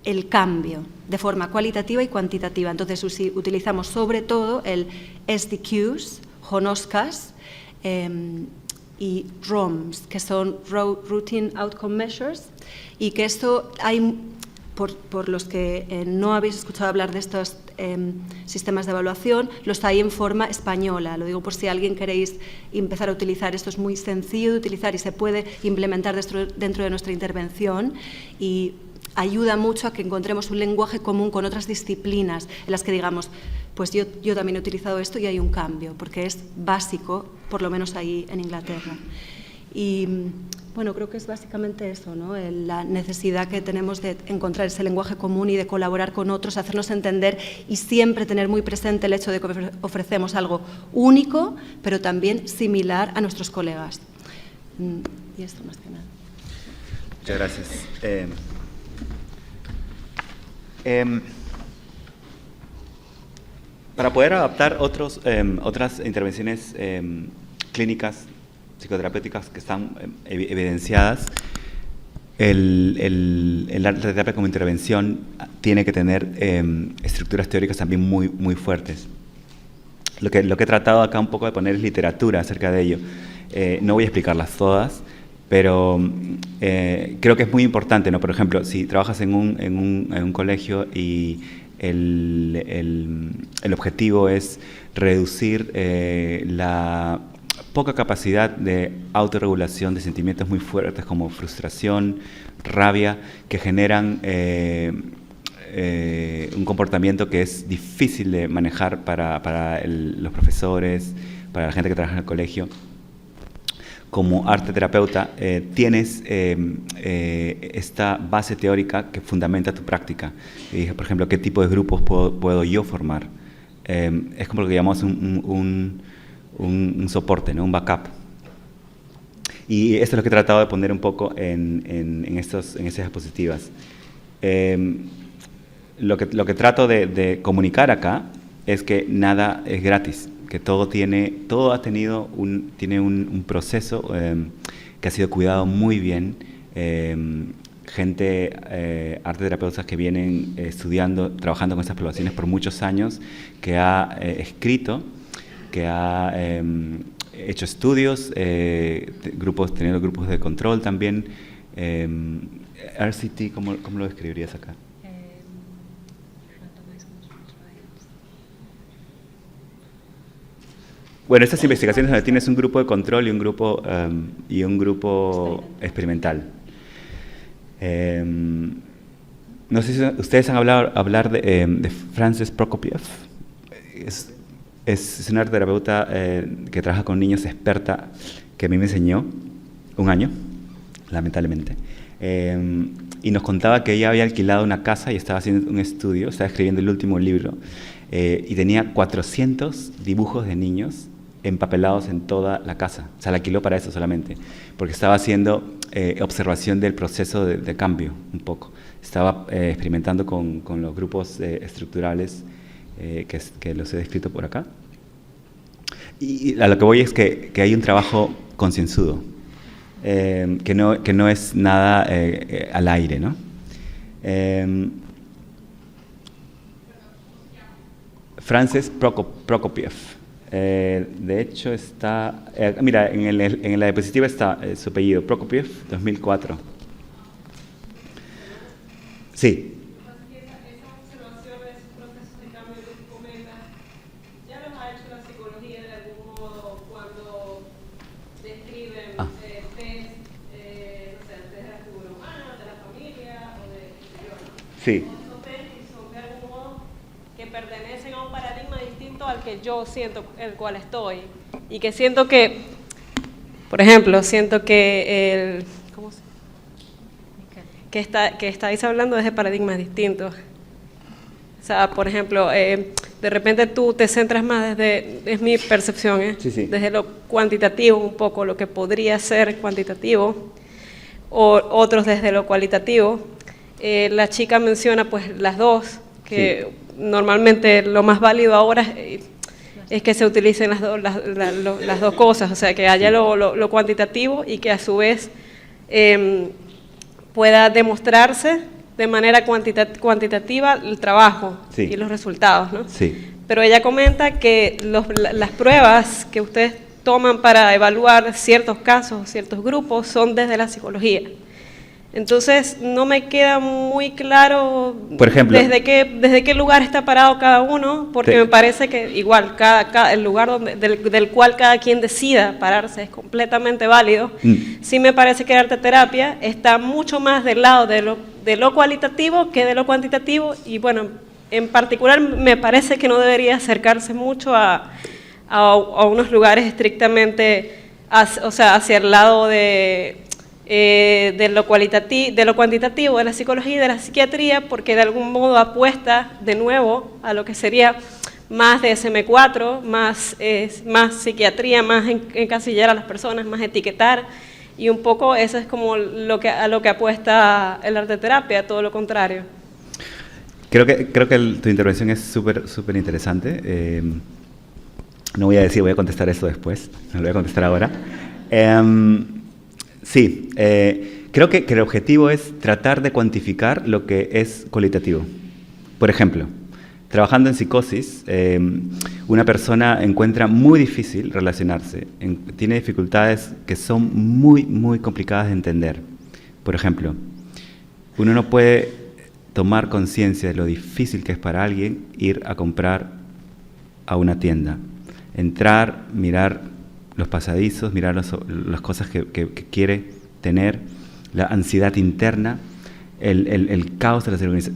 el cambio de forma cualitativa y cuantitativa. Entonces utilizamos sobre todo el SDQs, JONOSCAs, y ROMs, que son Routine Outcome Measures, y que esto hay, por los que no habéis escuchado hablar de estos sistemas de evaluación, los hay en forma española. Lo digo por si alguien queréis empezar a utilizar. Esto es muy sencillo de utilizar y se puede implementar dentro de nuestra intervención, y ayuda mucho a que encontremos un lenguaje común con otras disciplinas en las que digamos, pues yo también he utilizado esto y hay un cambio, porque es básico, por lo menos ahí en Inglaterra. Y bueno, creo que es básicamente eso, ¿no? La necesidad que tenemos de encontrar ese lenguaje común y de colaborar con otros, hacernos entender y siempre tener muy presente el hecho de que ofrecemos algo único, pero también similar a nuestros colegas. Y esto más que nada. Muchas gracias. Para poder adaptar otras intervenciones clínicas, psicoterapéuticas que están evidenciadas, el arte de terapia como intervención tiene que tener estructuras teóricas también muy, muy fuertes. Lo que he tratado acá un poco de poner es literatura acerca de ello. No voy a explicarlas todas, pero creo que es muy importante, ¿no? Por ejemplo, si trabajas en un colegio y el objetivo es reducir la poca capacidad de autorregulación de sentimientos muy fuertes como frustración, rabia, que generan un comportamiento que es difícil de manejar para los profesores, para la gente que trabaja en el colegio. Como arte terapeuta tienes esta base teórica que fundamenta tu práctica. Y dije, por ejemplo, ¿qué tipo de grupos puedo yo formar? Es como lo que llamamos un soporte, ¿no? Un backup. Y esto es lo que he tratado de poner un poco en esas diapositivas. Lo que trato de comunicar acá es que nada es gratis, que todo tiene un proceso que ha sido cuidado muy bien. Arte terapeutas que vienen estudiando, trabajando con estas poblaciones por muchos años, que ha escrito, que ha hecho estudios, teniendo grupos de control también. RCT, ¿cómo lo describirías acá? Bueno, estas investigaciones donde tienes un grupo de control y un grupo experimental. No sé si ustedes han hablado de Frances Prokopiev. Es una terapeuta que trabaja con niños, experta, que a mí me enseñó un año, lamentablemente. Y nos contaba que ella había alquilado una casa y estaba haciendo un estudio, estaba escribiendo el último libro, y tenía 400 dibujos de niños empapelados en toda la casa. O sea, la alquiló para eso solamente, porque estaba haciendo observación del proceso de cambio, un poco. Estaba experimentando con los grupos estructurales que los he descrito por acá. Y a lo que voy es que hay un trabajo concienzudo, que no es nada al aire, ¿no? Frances Prokopiev. De hecho está, mira, en la diapositiva está su apellido, Prokopiev, 2004. Sí. Sí. Son de algún modo que pertenecen a un paradigma distinto al que yo siento, el cual estoy. Y que siento que, por ejemplo, siento que ¿cómo se? Que estáis hablando de paradigmas distintos. O sea, por ejemplo, de repente tú te centras más desde, es mi percepción, Sí, sí. desde lo cuantitativo un poco, lo que podría ser cuantitativo, o otros desde lo cualitativo. La chica menciona pues las dos, que sí. Normalmente lo más válido ahora es que se utilicen las dos cosas, o sea, que haya lo cuantitativo y que a su vez pueda demostrarse de manera cuantitativa el trabajo, sí, y los resultados, ¿no? Sí. Pero ella comenta que las pruebas que ustedes toman para evaluar ciertos casos, ciertos grupos, son desde la psicología. Entonces, no me queda muy claro, por ejemplo, desde qué lugar está parado cada uno, porque me parece que igual el lugar del cual cada quien decida pararse es completamente válido. Sí me parece que arte terapia está mucho más del lado de lo cualitativo que de lo cuantitativo, y bueno, en particular me parece que no debería acercarse mucho a unos lugares estrictamente, hacia el lado de lo cuantitativo de la psicología y de la psiquiatría, porque de algún modo apuesta de nuevo a lo que sería más DSM-4, más psiquiatría, más encasillar a las personas, más etiquetar, y un poco eso es como a lo que apuesta el arte terapia, todo lo contrario. Creo que tu intervención es súper interesante. No voy a contestar eso después, no lo voy a contestar ahora. Sí, creo que el objetivo es tratar de cuantificar lo que es cualitativo. Por ejemplo, trabajando en psicosis, una persona encuentra muy difícil relacionarse, tiene dificultades que son muy complicadas de entender. Por ejemplo, uno no puede tomar conciencia de lo difícil que es para alguien ir a comprar a una tienda, entrar, mirar los pasadizos, mirar las cosas que quiere tener, la ansiedad interna, el caos,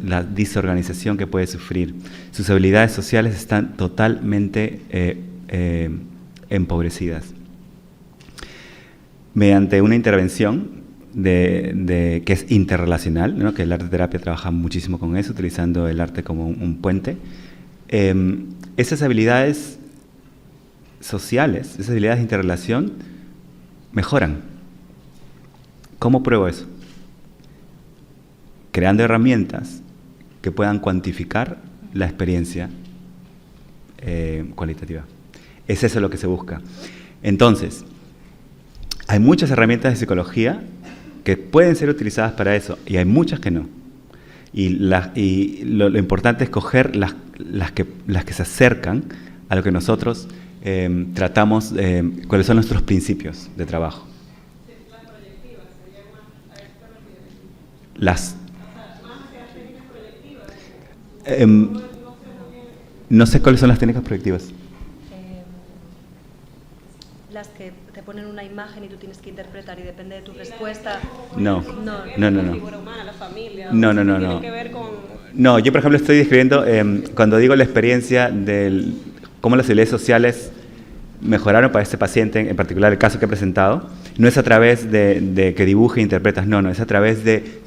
la desorganización que puede sufrir. Sus habilidades sociales están totalmente empobrecidas. Mediante una intervención que es interrelacional, ¿no? Que el arte terapia trabaja muchísimo con eso, utilizando el arte como un puente, esas habilidades sociales, esas habilidades de interrelación mejoran. ¿Cómo pruebo eso? Creando herramientas que puedan cuantificar la experiencia cualitativa. Es eso lo que se busca. Entonces, hay muchas herramientas de psicología que pueden ser utilizadas para eso, y hay muchas que no. Y lo importante es coger las que se acercan a lo que nosotros tratamos, cuáles son nuestros principios de trabajo. Las proyectivas serían más a esto lo que Las más hacia las técnicas proyectivas. No sé cuáles son las técnicas proyectivas. Las que te ponen una imagen y tú tienes que interpretar y depende de tu respuesta. No. La figura humana, la familia. No. Tiene que ver con... No, yo por ejemplo estoy describiendo, cuando digo la experiencia del cómo las habilidades sociales mejoraron para este paciente, en particular el caso que he presentado, no es a través de que dibuje e interpretas, no, es a través de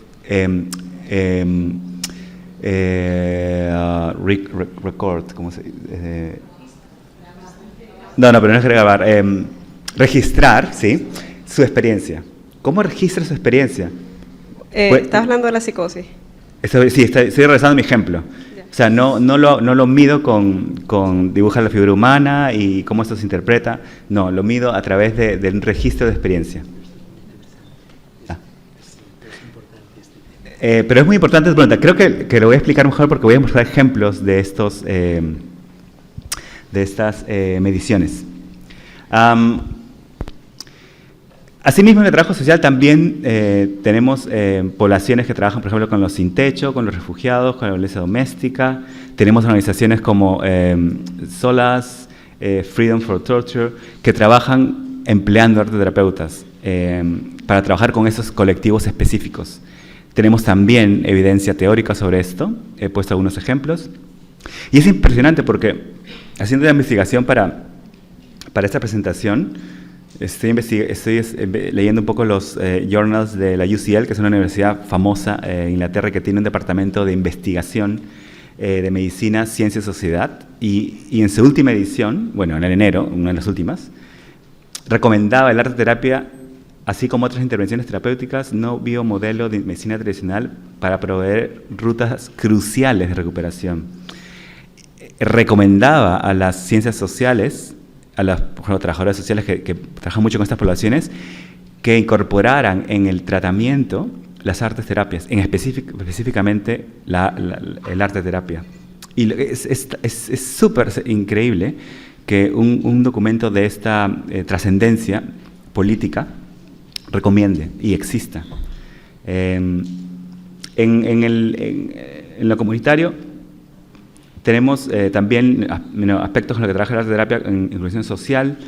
record, ¿cómo se dice? No, pero no es grabar, registrar, ¿sí? Su experiencia. ¿Cómo registra su experiencia? ¿Estás hablando de la psicosis? Sí, estoy regresando a mi ejemplo. O sea, no lo mido con dibujar la figura humana y cómo esto se interpreta. No, lo mido a través de un registro de experiencia. Pero es muy importante esta pregunta. Creo que lo voy a explicar mejor porque voy a mostrar ejemplos de mediciones. Asimismo, en el trabajo social también tenemos poblaciones que trabajan, por ejemplo, con los sin techo, con los refugiados, con la violencia doméstica. Tenemos organizaciones como SOLAS, Freedom for Torture, que trabajan empleando arteterapeutas para trabajar con esos colectivos específicos. Tenemos también evidencia teórica sobre esto, he puesto algunos ejemplos. Y es impresionante porque, haciendo la investigación para esta presentación, estoy leyendo un poco los journals de la UCL, que es una universidad famosa en Inglaterra que tiene un departamento de investigación de medicina, ciencia y sociedad, y en su última edición, bueno, en el enero, una de las últimas, recomendaba el arteterapia, así como otras intervenciones terapéuticas, no biomodelo de medicina tradicional para proveer rutas cruciales de recuperación. Recomendaba a las ciencias sociales, a los trabajadores sociales que trabajan mucho con estas poblaciones, que incorporaran en el tratamiento las artes terapias, específicamente el arte terapia. Y es súper increíble que un documento de esta trascendencia política recomiende y exista. En lo comunitario tenemos también aspectos en los que trabaja el arte terapia en inclusión social,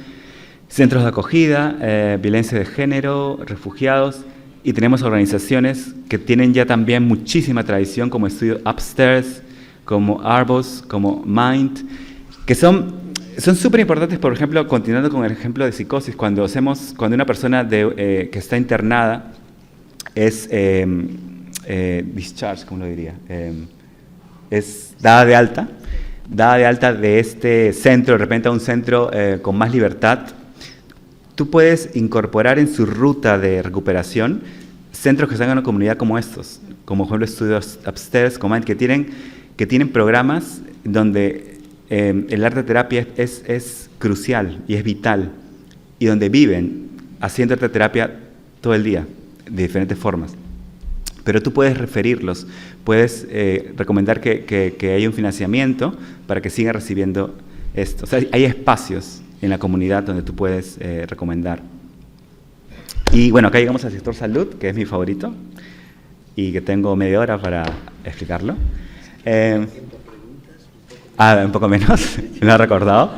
centros de acogida, violencia de género, refugiados, y tenemos organizaciones que tienen ya también muchísima tradición, como Estudio Upstairs, como Arbos, como Mind, que son súper importantes. Por ejemplo, continuando con el ejemplo de psicosis, cuando una persona que está internada es discharged, ¿cómo lo diría? Es dada de alta de este centro, de repente a un centro con más libertad. Tú puedes incorporar en su ruta de recuperación centros que están en una comunidad como estos, como por ejemplo Estudios Upstairs, que tienen programas donde el arte terapia es crucial y es vital, y donde viven haciendo arte terapia todo el día, de diferentes formas. Pero tú puedes referirlos, puedes recomendar que haya un financiamiento para que sigan recibiendo esto. O sea, hay espacios en la comunidad donde tú puedes recomendar. Y bueno, acá llegamos al sector salud, que es mi favorito, y que tengo media hora para explicarlo. Un poco menos, me lo he recordado.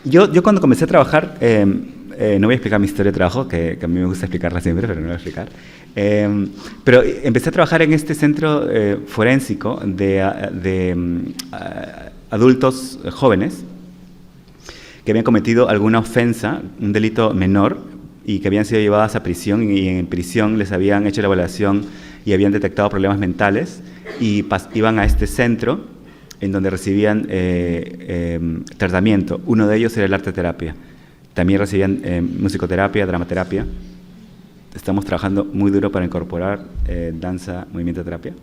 Yo cuando comencé a trabajar, no voy a explicar mi historia de trabajo, que a mí me gusta explicarla siempre, pero no la voy a explicar. Pero empecé a trabajar en este centro forénsico de adultos jóvenes que habían cometido alguna ofensa, un delito menor, y que habían sido llevadas a prisión, y en prisión les habían hecho la evaluación y habían detectado problemas mentales, y iban a este centro en donde recibían tratamiento. Uno de ellos era el arte terapia. También recibían musicoterapia, dramaterapia. Estamos trabajando muy duro para incorporar danza, movimiento, terapia.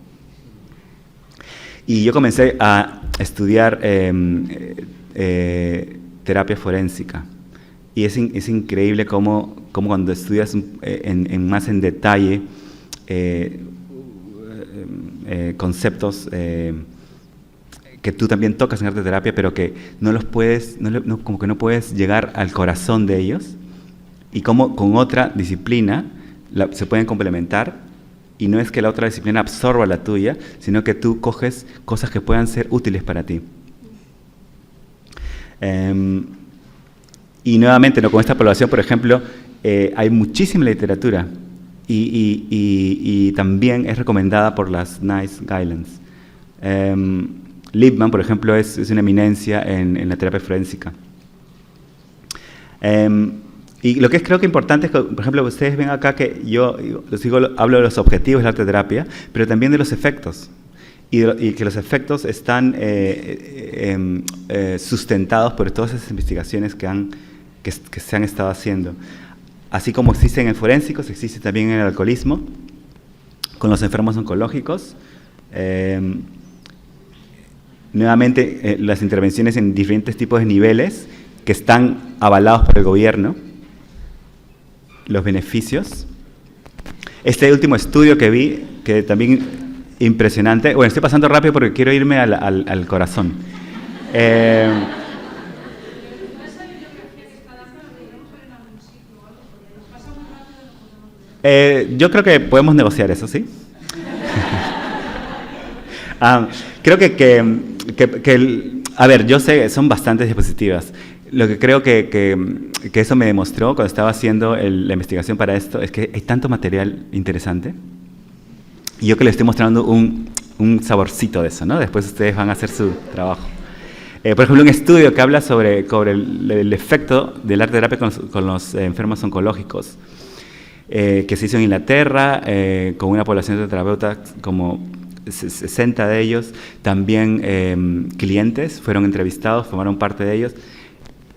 Y yo comencé a estudiar terapia forénsica. Y es increíble cómo cuando estudias más en detalle conceptos que tú también tocas en arte terapia, pero que como que no puedes llegar al corazón de ellos, y cómo con otra disciplina se pueden complementar, y no es que la otra disciplina absorba la tuya, sino que tú coges cosas que puedan ser útiles para ti. Y nuevamente, con esta población, por ejemplo, hay muchísima literatura, y también es recomendada por las NICE Guidelines. Liebman, por ejemplo, es una eminencia en la terapia forénsica. Y lo que creo que importante es que, por ejemplo, ustedes ven acá que yo hablo de los objetivos de la arte terapia, pero también de los efectos. Y que los efectos están sustentados por todas esas investigaciones que se han estado haciendo. Así como existen en forensicos, existe también en el alcoholismo, con los enfermos oncológicos. Nuevamente, las intervenciones en diferentes tipos de niveles que están avalados por el gobierno, los beneficios. Este último estudio que vi, que también impresionante. Bueno, estoy pasando rápido porque quiero irme al corazón. Yo creo que podemos negociar eso, ¿sí? Creo a ver, yo sé, son bastantes diapositivas. Lo que creo que eso me demostró cuando estaba haciendo la investigación para esto es que hay tanto material interesante y yo que les estoy mostrando un saborcito de eso, ¿no? Después ustedes van a hacer su trabajo. Por ejemplo, un estudio que habla sobre el efecto del arte terapia con los enfermos oncológicos, que se hizo en Inglaterra, con una población de terapeutas como 60 de ellos, también clientes fueron entrevistados, formaron parte de ellos.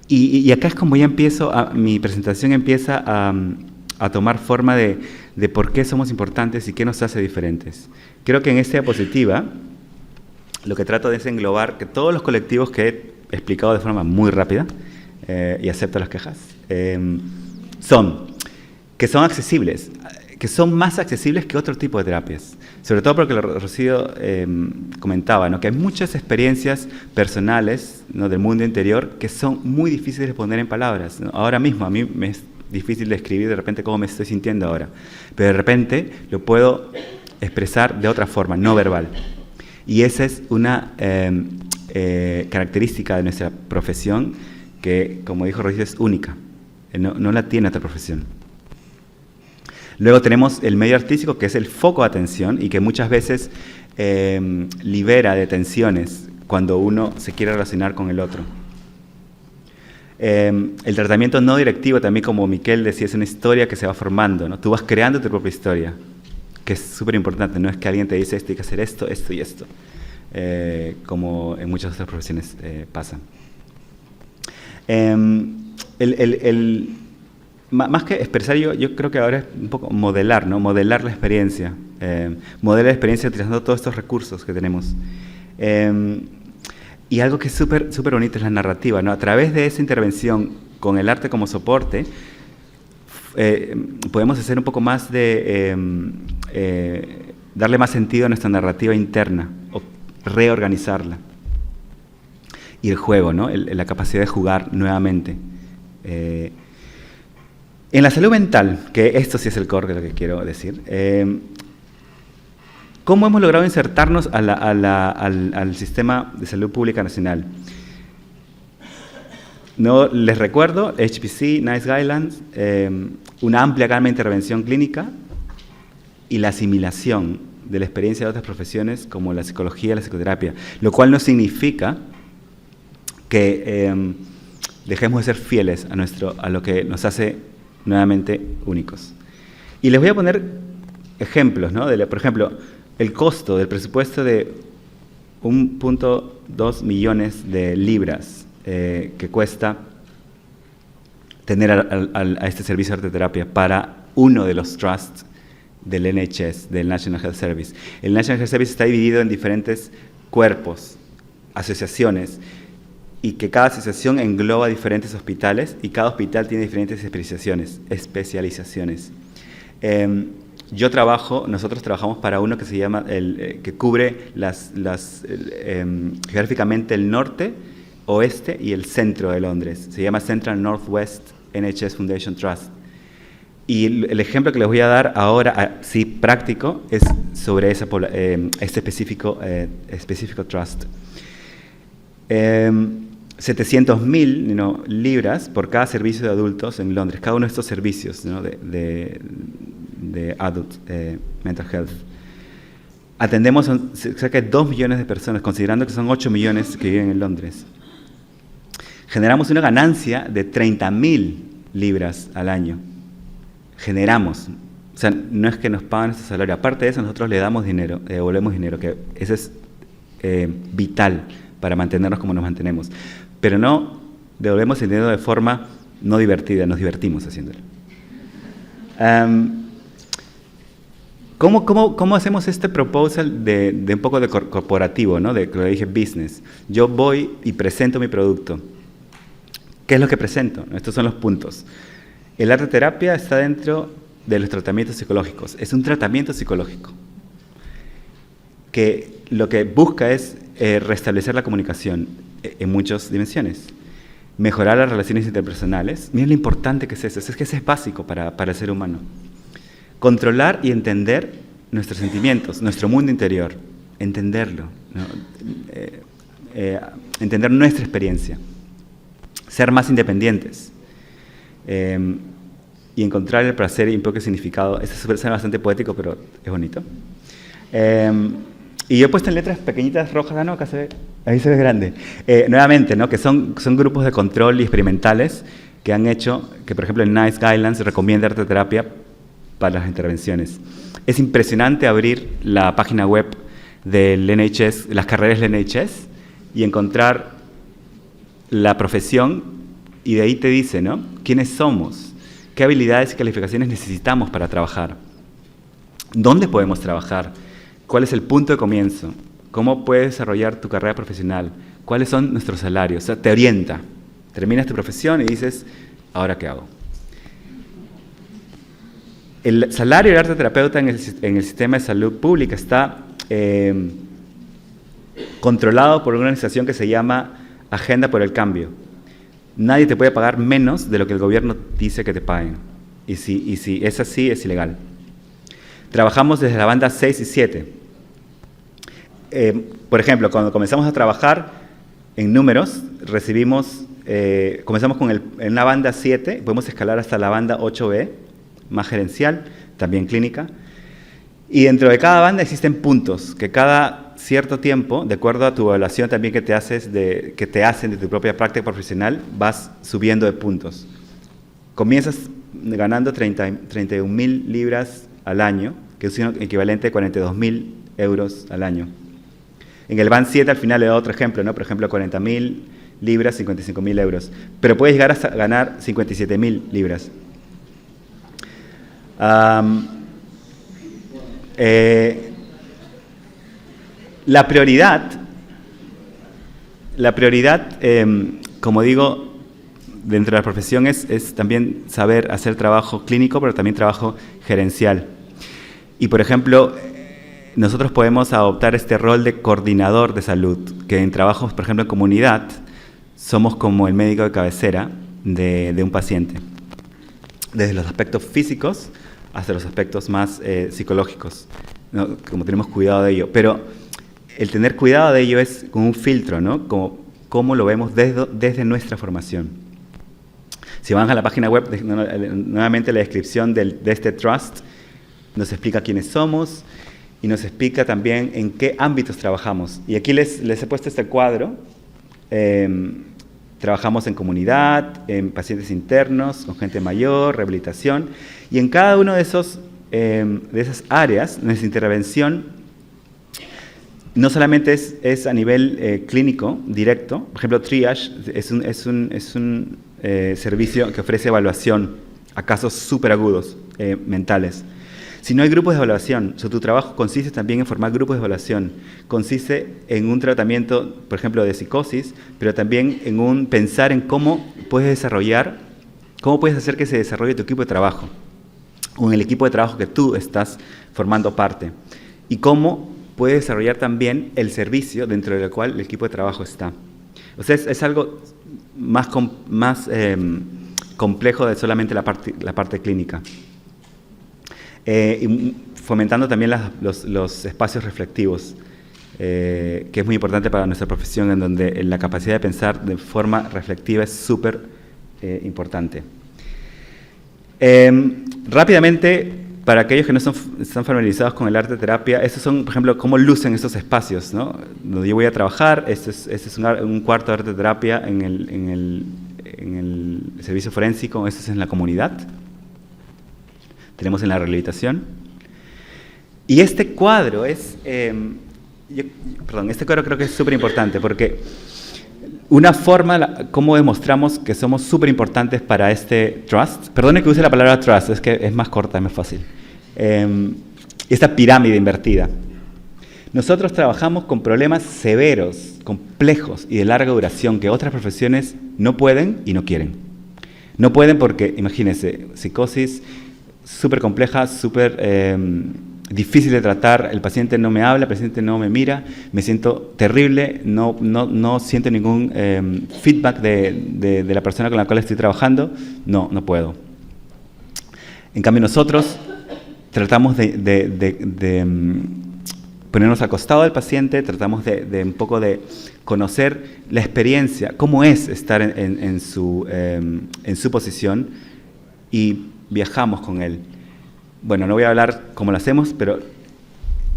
Y acá es como ya mi presentación empieza a tomar forma de por qué somos importantes y qué nos hace diferentes. Creo que en esta diapositiva lo que trato de es englobar que todos los colectivos que he explicado de forma muy rápida, y acepto las quejas, son accesibles, que son más accesibles que otro tipo de terapias. Sobre todo porque Rocío comentaba, ¿no?, que hay muchas experiencias personales, ¿no?, del mundo interior que son muy difíciles de poner en palabras, ¿no? Ahora mismo a mí me es difícil describir de repente cómo me estoy sintiendo ahora, pero de repente lo puedo expresar de otra forma, no verbal. Y esa es una característica de nuestra profesión que, como dijo Rocío, es única, no la tiene otra profesión. Luego tenemos el medio artístico, que es el foco de atención y que muchas veces libera de tensiones cuando uno se quiere relacionar con el otro. El tratamiento no directivo también, como Miquel decía, es una historia que se va formando, ¿no? Tú vas creando tu propia historia, que es súper importante, no es que alguien te dice esto, hay que hacer esto, esto y esto, como en muchas otras profesiones pasa. Más que expresar, yo creo que ahora es un poco modelar, ¿no? Modelar la experiencia. Modelar la experiencia utilizando todos estos recursos que tenemos. Y algo que es súper bonito es la narrativa, ¿no? A través de esa intervención con el arte como soporte, podemos hacer un poco más de darle más sentido a nuestra narrativa interna, o reorganizarla. Y el juego, ¿no? La capacidad de jugar nuevamente. En la salud mental, que esto sí es el core de lo que quiero decir, ¿cómo hemos logrado insertarnos al sistema de salud pública nacional? No, les recuerdo, HPC, NICE Guidelines, una amplia gama de intervención clínica y la asimilación de la experiencia de otras profesiones como la psicología y la psicoterapia, lo cual no significa que dejemos de ser fieles a lo que nos hace nuevamente únicos. Y les voy a poner ejemplos, ¿no? Por ejemplo, el costo del presupuesto de 1.2 millones de libras que cuesta tener a este servicio de arteterapia para uno de los trusts del NHS, del National Health Service. El National Health Service está dividido en diferentes cuerpos, asociaciones, y que cada asociación engloba diferentes hospitales y cada hospital tiene diferentes especializaciones. Nosotros trabajamos para uno que se llama, que cubre geográficamente el norte, oeste y el centro de Londres. Se llama Central North West NHS Foundation Trust. Y el ejemplo que les voy a dar ahora, sí, práctico, es sobre este específico trust. 700.000 libras por cada servicio de adultos en Londres, cada uno de estos servicios, ¿no?, de adult mental health. Atendemos a cerca de 2 millones de personas, considerando que son 8 millones que viven en Londres. Generamos una ganancia de 30.000 libras al año. Generamos. O sea, no es que nos pagan ese salario. Aparte de eso, nosotros le damos dinero, devolvemos dinero, que eso es vital para mantenernos como nos mantenemos. Pero no devolvemos el dinero de forma no divertida, nos divertimos haciéndolo. ¿Cómo hacemos este proposal de un poco de corporativo, ¿no? De lo que dije, business? Yo voy y presento mi producto. ¿Qué es lo que presento? Estos son los puntos. El arte terapia está dentro de los tratamientos psicológicos. Es un tratamiento psicológico. que lo que busca es restablecer la comunicación en muchas dimensiones. Mejorar las relaciones interpersonales. Miren lo importante que es eso. Es que eso es básico para el ser humano. Controlar y entender nuestros sentimientos, nuestro mundo interior. Entenderlo, ¿no? Entender nuestra experiencia. Ser más independientes. Y encontrar el placer y un poco de significado. Eso suena bastante poético, pero es bonito. Y yo he puesto en letras pequeñitas rojas, ¿no? Acá se ve, ahí se ve grande. Nuevamente, ¿no? Que son grupos de control y experimentales que han hecho, que por ejemplo en NICE Guidelines recomienda arte terapia para las intervenciones. Es impresionante abrir la página web del NHS, las carreras del NHS, y encontrar la profesión, y de ahí te dice, ¿no? ¿Quiénes somos? ¿Qué habilidades y calificaciones necesitamos para trabajar? ¿Dónde podemos trabajar? ¿Cuál es el punto de comienzo? ¿Cómo puedes desarrollar tu carrera profesional? ¿Cuáles son nuestros salarios? O sea, te orienta. Terminas tu profesión y dices, ¿ahora qué hago? El salario del arte terapeuta en el sistema de salud pública está controlado por una organización que se llama Agenda por el Cambio. Nadie te puede pagar menos de lo que el gobierno dice que te paguen. Y si es así, es ilegal. Trabajamos desde la banda 6 y 7. Por ejemplo, cuando comenzamos a trabajar en números, comenzamos en la banda 7, podemos escalar hasta la banda 8B, más gerencial, también clínica. Y dentro de cada banda existen puntos, que cada cierto tiempo, de acuerdo a tu evaluación también que te hacen de tu propia práctica profesional, vas subiendo de puntos. Comienzas ganando 31.000 libras al año, que es un equivalente a 42.000 euros al año. En el Band 7 al final le doy otro ejemplo, ¿no? Por ejemplo, 40.000 libras, 55.000 euros. Pero puedes llegar hasta ganar 57.000 libras. La prioridad, como digo, dentro de la profesión es también saber hacer trabajo clínico, pero también trabajo gerencial. Y, por ejemplo, nosotros podemos adoptar este rol de coordinador de salud, que en trabajos, por ejemplo, en comunidad, somos como el médico de cabecera de un paciente, desde los aspectos físicos hasta los aspectos más psicológicos, ¿no? Como tenemos cuidado de ello. Pero el tener cuidado de ello es como un filtro, ¿no? Como lo vemos desde nuestra formación. Si van a la página web, nuevamente la descripción de este trust nos explica quiénes somos y nos explica también en qué ámbitos trabajamos. Y aquí les he puesto este cuadro. Trabajamos en comunidad, en pacientes internos, con gente mayor, rehabilitación, y en cada uno de esas áreas, nuestra intervención no solamente es a nivel clínico, directo. Por ejemplo, Triage es un servicio que ofrece evaluación a casos súper agudos mentales. Si no hay grupos de evaluación, tu trabajo consiste también en formar grupos de evaluación, consiste en un tratamiento, por ejemplo, de psicosis, pero también en pensar en cómo puedes hacer que se desarrolle tu equipo de trabajo, o en el equipo de trabajo que tú estás formando parte, y cómo puedes desarrollar también el servicio dentro del cual el equipo de trabajo está. O sea, es algo más complejo de solamente la parte clínica. Y fomentando también los espacios reflectivos, que es muy importante para nuestra profesión, en donde la capacidad de pensar de forma reflexiva es súper importante. Rápidamente, para aquellos que no están familiarizados con el arte terapia, estos son, por ejemplo, cómo lucen estos espacios, ¿no? Donde yo voy a trabajar. Este es un cuarto de arte terapia en el servicio forénsico. Este es en la comunidad. Tenemos en la rehabilitación. Y este cuadro este cuadro creo que es súper importante, porque una forma, cómo demostramos que somos súper importantes para este trust, perdone que use la palabra trust, es que es más corta, es más fácil, esta pirámide invertida. Nosotros trabajamos con problemas severos, complejos y de larga duración que otras profesiones no pueden y no quieren. No pueden porque, imagínense, psicosis súper compleja, súper difícil de tratar, el paciente no me habla, el paciente no me mira, me siento terrible, no siento ningún feedback de la persona con la cual estoy trabajando, no puedo. En cambio nosotros tratamos de ponernos al costado del paciente, tratamos de un poco de conocer la experiencia, cómo es estar en su posición, y viajamos con él. Bueno, no voy a hablar cómo lo hacemos, pero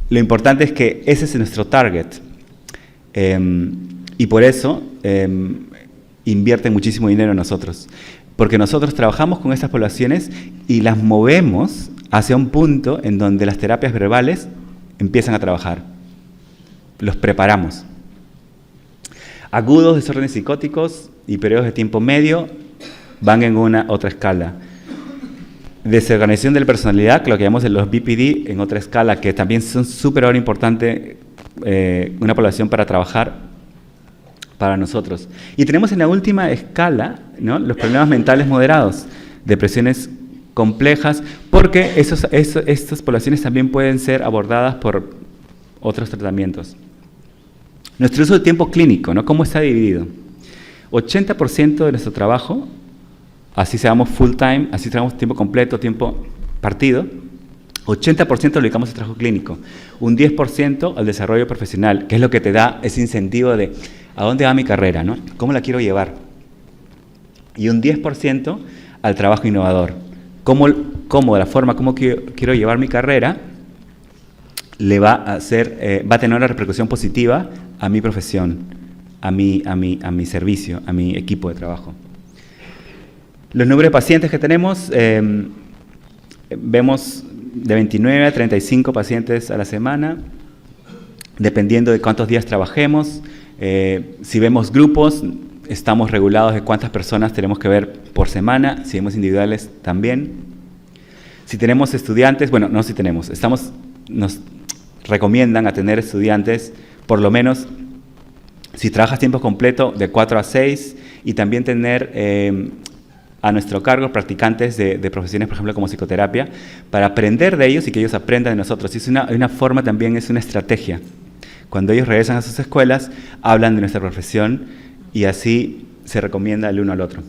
lo importante es que ese es nuestro target. Y por eso invierten muchísimo dinero en nosotros. Porque nosotros trabajamos con estas poblaciones y las movemos hacia un punto en donde las terapias verbales empiezan a trabajar. Los preparamos. Agudos, desórdenes psicóticos y periodos de tiempo medio van en una otra escala. Desorganización de la personalidad, que lo que llamamos los BPD, en otra escala, que también son súper ahora importante, una población para trabajar para nosotros. Y tenemos en la última escala, ¿no?, los problemas mentales moderados, depresiones complejas, porque estas poblaciones también pueden ser abordadas por otros tratamientos. Nuestro uso de tiempo clínico, ¿no?, ¿cómo está dividido? 80% de nuestro trabajo, así seamos full time, así tenemos tiempo completo, tiempo partido, 80% lo dedicamos al trabajo clínico, un 10% al desarrollo profesional, que es lo que te da ese incentivo de ¿a dónde va mi carrera, ¿no? ¿Cómo la quiero llevar? Y un 10% al trabajo innovador. ¿Cómo quiero llevar mi carrera le va a tener una repercusión positiva a mi profesión, a mi servicio, a mi equipo de trabajo? Los números de pacientes que tenemos, vemos de 29 a 35 pacientes a la semana, dependiendo de cuántos días trabajemos. Si vemos grupos, estamos regulados de cuántas personas tenemos que ver por semana. Si vemos individuales, también. Si tenemos estudiantes, bueno, no si tenemos, nos recomiendan a tener estudiantes, por lo menos, si trabajas tiempo completo, de 4 a 6, y también tener a nuestro cargo practicantes de profesiones, por ejemplo, como psicoterapia, para aprender de ellos y que ellos aprendan de nosotros. Y es una forma también, es una estrategia. Cuando ellos regresan a sus escuelas, hablan de nuestra profesión y así se recomienda el uno al otro.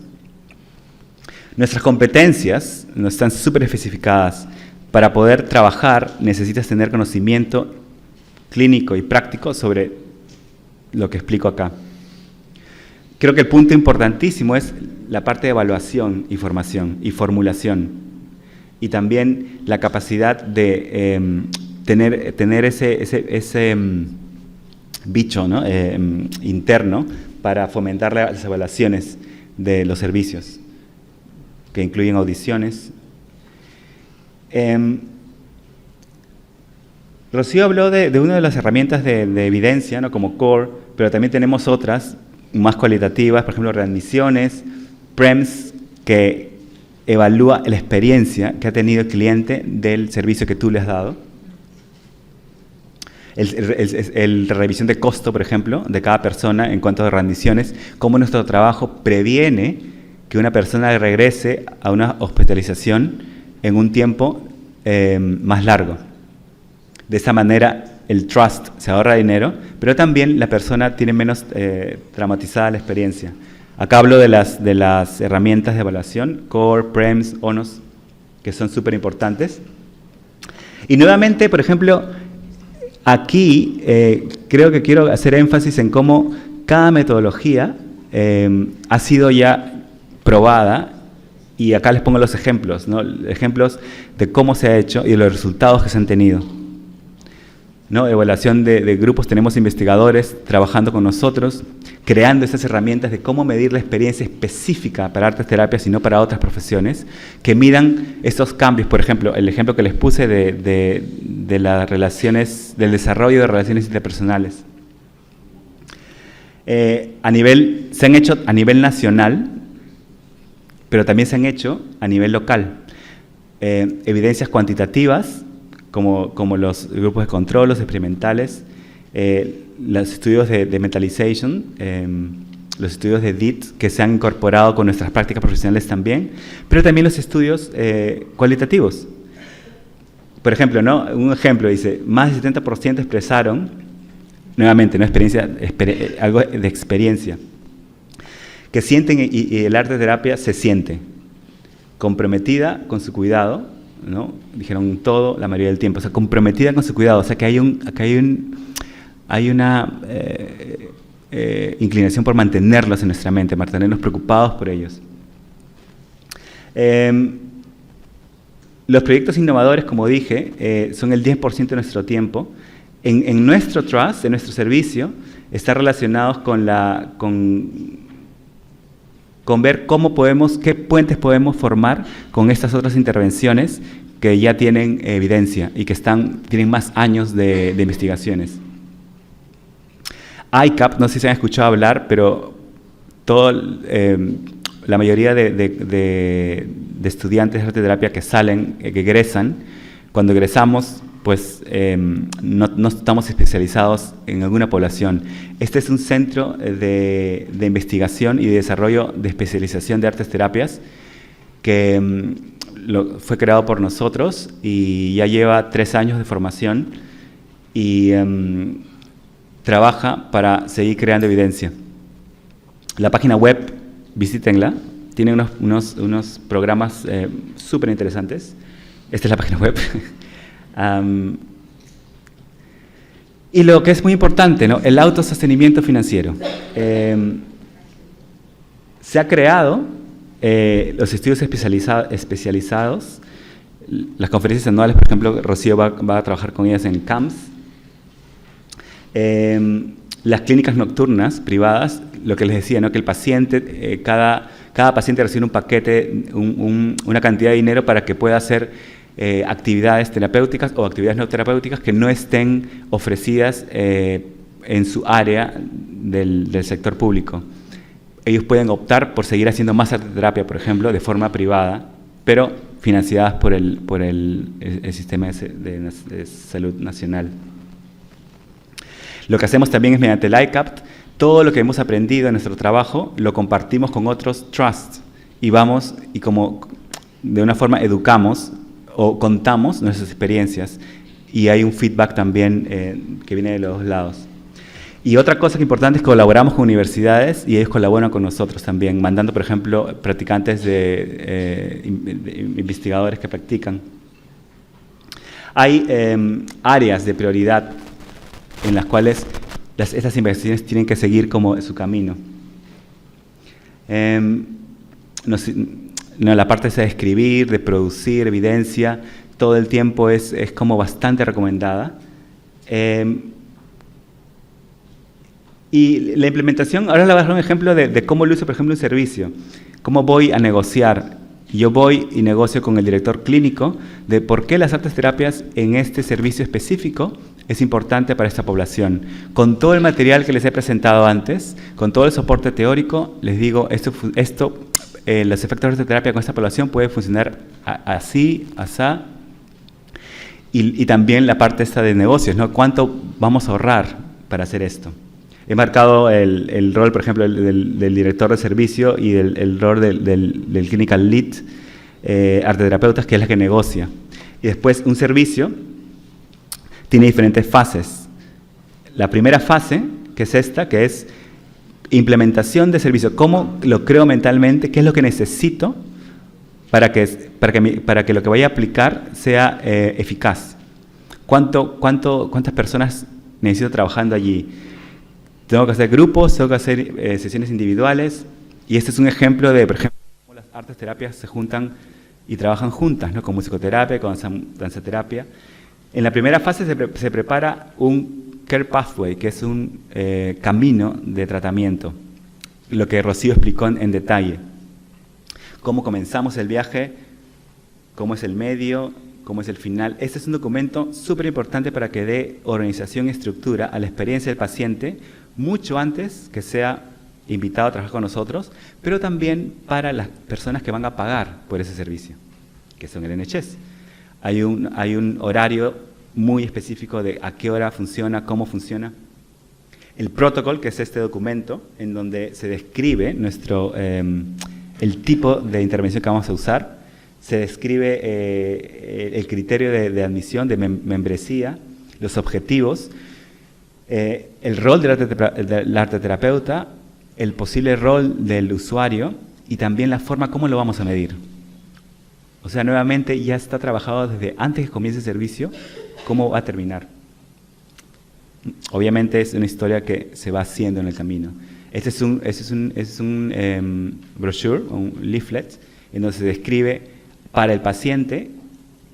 Nuestras competencias no están súper especificadas. Para poder trabajar necesitas tener conocimiento clínico y práctico sobre lo que explico acá. Creo que el punto importantísimo es la parte de evaluación y formación y formulación, y también la capacidad de tener ese bicho, ¿no?, interno para fomentar las evaluaciones de los servicios, que incluyen audiciones. Rocío habló de una de las herramientas de evidencia, ¿no?, como CORE, pero también tenemos otras más cualitativas, por ejemplo, readmisiones, PREMS, que evalúa la experiencia que ha tenido el cliente del servicio que tú le has dado. La revisión de costo, por ejemplo, de cada persona en cuanto a readmisiones, cómo nuestro trabajo previene que una persona regrese a una hospitalización en un tiempo más largo. De esa manera, el trust se ahorra dinero, pero también la persona tiene menos traumatizada la experiencia. Acá hablo de las herramientas de evaluación, CORE, PREMS, ONOS, que son súper importantes. Y nuevamente, por ejemplo, aquí creo que quiero hacer énfasis en cómo cada metodología ha sido ya probada, y acá les pongo los ejemplos, ¿no?, ejemplos de cómo se ha hecho y de los resultados que se han tenido, ¿no? Evaluación de grupos, tenemos investigadores trabajando con nosotros, creando estas herramientas de cómo medir la experiencia específica para artes terapias y no para otras profesiones, que midan estos cambios. Por ejemplo, el ejemplo que les puse de las relaciones, del desarrollo de relaciones interpersonales. Se han hecho a nivel nacional, pero también se han hecho a nivel local. Evidencias cuantitativas, como los grupos de control, los experimentales, los estudios de mentalization, los estudios de DIT, que se han incorporado con nuestras prácticas profesionales también, pero también los estudios cualitativos. por ejemplo, ¿no? Un ejemplo dice, más del 70% expresaron, nuevamente, ¿no? Algo de experiencia, que sienten, y el arte terapia se siente comprometida con su cuidado, ¿no? Dijeron todo la mayoría del tiempo, o sea, comprometida con su cuidado, o sea, que hay una inclinación por mantenerlos en nuestra mente, mantenernos preocupados por ellos. Los proyectos innovadores, como dije, son el 10% de nuestro tiempo. En nuestro trust, en nuestro servicio, está relacionados con ver qué puentes podemos formar con estas otras intervenciones que ya tienen evidencia y que tienen más años de investigaciones. ICAP, no sé si se han escuchado hablar, pero la mayoría de estudiantes de arte terapia que egresan, cuando egresamos, pues no estamos especializados en alguna población. Este es un centro de investigación y de desarrollo de especialización de artes terapias que fue creado por nosotros y ya lleva 3 años de formación y trabaja para seguir creando evidencia. La página web, visítenla, tiene unos programas súper interesantes. Esta es la página web. Y lo que es muy importante, ¿no? El autosostenimiento financiero. Se ha creado los estudios especializados, las conferencias anuales, por ejemplo, Rocío va a trabajar con ellas en CAMS. Las clínicas nocturnas privadas, lo que les decía, ¿no? Que el paciente, cada paciente recibe un paquete, una cantidad de dinero para que pueda hacer actividades terapéuticas o actividades no terapéuticas que no estén ofrecidas en su área del sector público. Ellos pueden optar por seguir haciendo más arte terapia, por ejemplo, de forma privada, pero financiadas por el sistema de salud nacional. Lo que hacemos también es mediante el ICAP, todo lo que hemos aprendido en nuestro trabajo lo compartimos con otros trusts y como de una forma educamos o contamos nuestras experiencias y hay un feedback también que viene de los dos lados. Y otra cosa que es importante es que colaboramos con universidades y ellos colaboran con nosotros también, mandando, por ejemplo, practicantes de investigadores que practican. Hay áreas de prioridad en las cuales estas investigaciones tienen que seguir como su camino. La parte esa de escribir, de producir evidencia, todo el tiempo es como bastante recomendada. Y la implementación, ahora les voy a dar un ejemplo de cómo lo uso, por ejemplo, un servicio. Cómo voy a negociar. Yo voy y negocio con el director clínico de por qué las artes terapias en este servicio específico es importante para esta población. Con todo el material que les he presentado antes, con todo el soporte teórico, les digo, los efectos de terapia con esta población pueden funcionar así, asá, y también la parte esta de negocios, ¿no? ¿Cuánto vamos a ahorrar para hacer esto? He marcado el rol, por ejemplo, del director de servicio y el rol del clinical lead, arte terapeutas, que es la que negocia. Y después un servicio tiene diferentes fases. La primera fase, que es esta, que es implementación de servicio. ¿Cómo lo creo mentalmente? ¿Qué es lo que necesito para que lo que vaya a aplicar sea eficaz? ¿Cuántas personas necesito trabajando allí? Tengo que hacer grupos, tengo que hacer sesiones individuales. Y este es un ejemplo de, por ejemplo, cómo las artes terapias se juntan y trabajan juntas, ¿no? Con musicoterapia, con danzaterapia. En la primera fase se prepara un care pathway, que es un camino de tratamiento, lo que Rocío explicó en detalle. Cómo comenzamos el viaje, cómo es el medio, cómo es el final. Este es un documento súper importante para que dé organización y estructura a la experiencia del paciente mucho antes que sea invitado a trabajar con nosotros, pero también para las personas que van a pagar por ese servicio, que son el NHS. Hay un horario muy específico de a qué hora funciona, cómo funciona. El protocolo, que es este documento, en donde se describe el tipo de intervención que vamos a usar, se describe el criterio de admisión, de membresía, los objetivos, el rol del arteterapeuta, el posible rol del usuario y también la forma cómo lo vamos a medir. O sea, nuevamente ya está trabajado desde antes que comience el servicio, cómo va a terminar. Obviamente es una historia que se va haciendo en el camino. Este es un brochure, un leaflet, en donde se describe para el paciente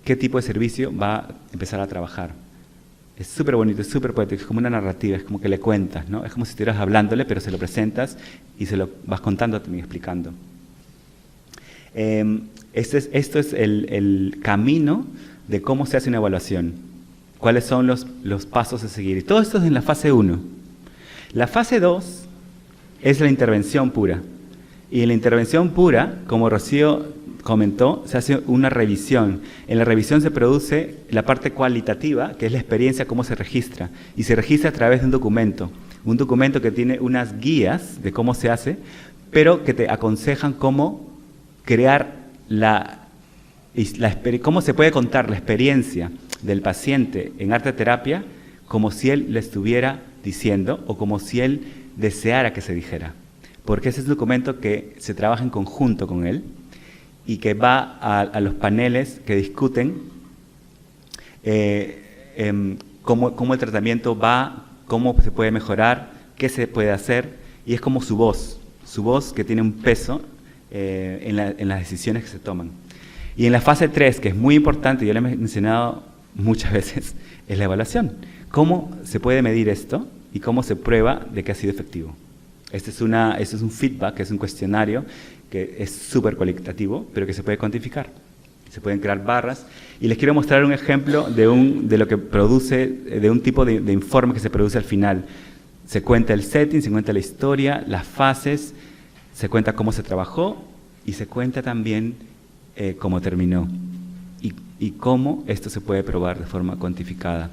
qué tipo de servicio va a empezar a trabajar. Es súper bonito, es súper poético, es como una narrativa, es como que le cuentas, ¿no? Es como si estuvieras hablándole, pero se lo presentas y se lo vas contando también, explicando. Esto es el camino de cómo se hace una evaluación. ¿Cuáles son los pasos a seguir? Y todo esto es en la fase 1. La fase 2 es la intervención pura. Y en la intervención pura, como Rocío comentó, se hace una revisión. En la revisión se produce la parte cualitativa, que es la experiencia, cómo se registra. Y se registra a través de un documento que tiene unas guías de cómo se hace, pero que te aconsejan cómo crear cómo se puede contar la experiencia del paciente en arteterapia como si él le estuviera diciendo o como si él deseara que se dijera. Porque ese es un documento que se trabaja en conjunto con él y que va a los paneles que discuten cómo el tratamiento va, cómo se puede mejorar, qué se puede hacer, y es como su voz que tiene un peso en las decisiones que se toman. Y en la fase 3, que es muy importante, yo le he mencionado muchas veces, es la evaluación. ¿Cómo se puede medir esto y cómo se prueba de que ha sido efectivo? Este es un feedback, es un cuestionario que es súper cualitativo, pero que se puede cuantificar. Se pueden crear barras. Y les quiero mostrar un ejemplo de lo que produce, de un tipo de informe que se produce al final. Se cuenta el setting, se cuenta la historia, las fases, se cuenta cómo se trabajó y se cuenta también cómo terminó y cómo esto se puede probar de forma cuantificada.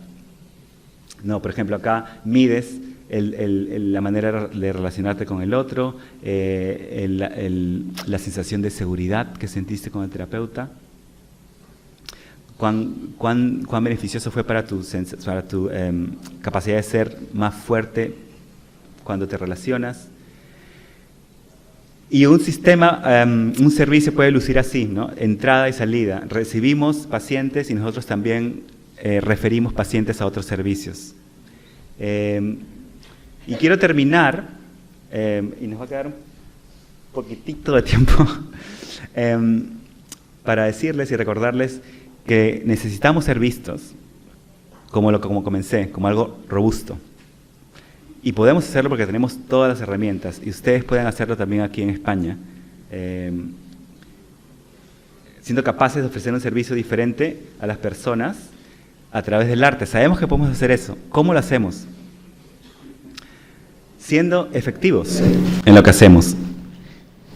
No, por ejemplo, acá mides la manera de relacionarte con el otro, la sensación de seguridad que sentiste con el terapeuta, cuán beneficioso fue para tu capacidad de ser más fuerte cuando te relacionas. Y un sistema, un servicio puede lucir así, ¿no? Entrada y salida. Recibimos pacientes y nosotros también referimos pacientes a otros servicios. Y quiero terminar, y nos va a quedar un poquitito de tiempo, para decirles y recordarles que necesitamos ser vistos, como comencé, como algo robusto. Y podemos hacerlo porque tenemos todas las herramientas, y ustedes pueden hacerlo también aquí en España, siendo capaces de ofrecer un servicio diferente a las personas a través del arte. Sabemos que podemos hacer eso. ¿Cómo lo hacemos? Siendo efectivos en lo que hacemos,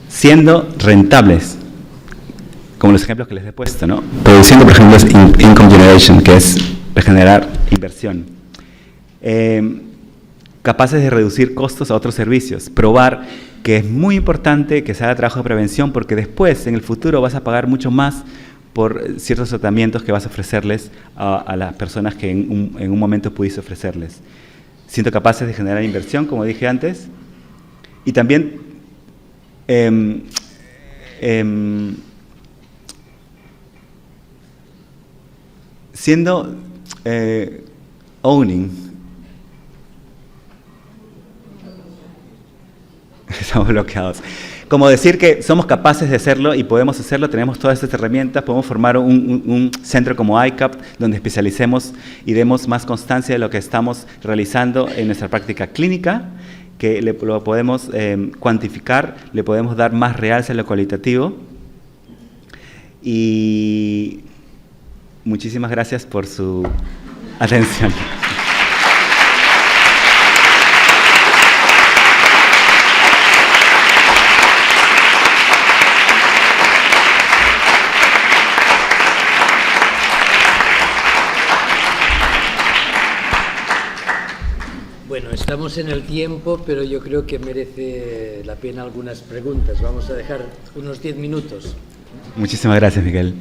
siendo rentables, como los ejemplos que les he puesto, ¿no? Produciendo, por ejemplo, income generation, que es generar inversión. Capaces de reducir costos a otros servicios, probar que es muy importante que se haga trabajo de prevención, porque después, en el futuro, vas a pagar mucho más por ciertos tratamientos que vas a ofrecerles a las personas que en un momento pudiste ofrecerles. Siendo capaces de generar inversión, como dije antes, y también siendo owning. Estamos bloqueados. Como decir que somos capaces de hacerlo y podemos hacerlo, tenemos todas estas herramientas, podemos formar un centro como ICAP, donde especialicemos y demos más constancia de lo que estamos realizando en nuestra práctica clínica, que lo podemos cuantificar, le podemos dar más realce a lo cualitativo. Y muchísimas gracias por su atención. Bueno, estamos en el tiempo, pero yo creo que merece la pena algunas preguntas. Vamos a dejar unos 10 minutos. Muchísimas gracias, Miguel.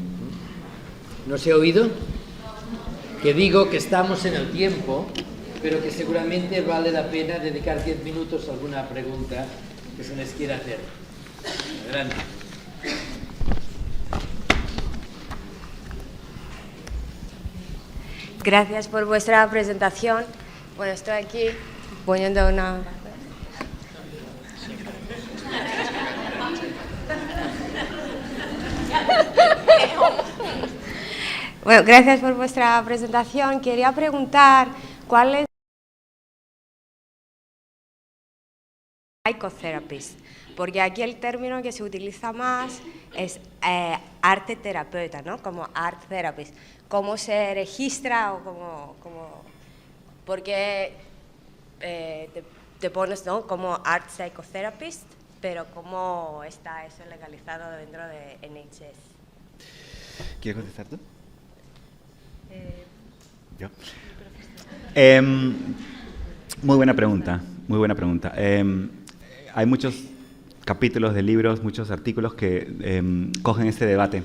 ¿No se ha oído? Que digo que estamos en el tiempo, pero que seguramente vale la pena dedicar 10 minutos a alguna pregunta que se les quiera hacer. Adelante. Gracias por vuestra presentación. Bueno, estoy aquí poniendo una... Bueno, gracias por vuestra presentación. Quería preguntar cuál es psychotherapist, porque aquí el término que se utiliza más es arte terapeuta, ¿no? Como art therapist. ¿Cómo se registra o cómo porque te pones, ¿no? Como art psychotherapist, pero cómo está eso legalizado dentro de NHS? ¿Quieres contestar tú? Yo. Muy buena pregunta, muy buena pregunta. Hay muchos capítulos de libros, muchos artículos que cogen este debate.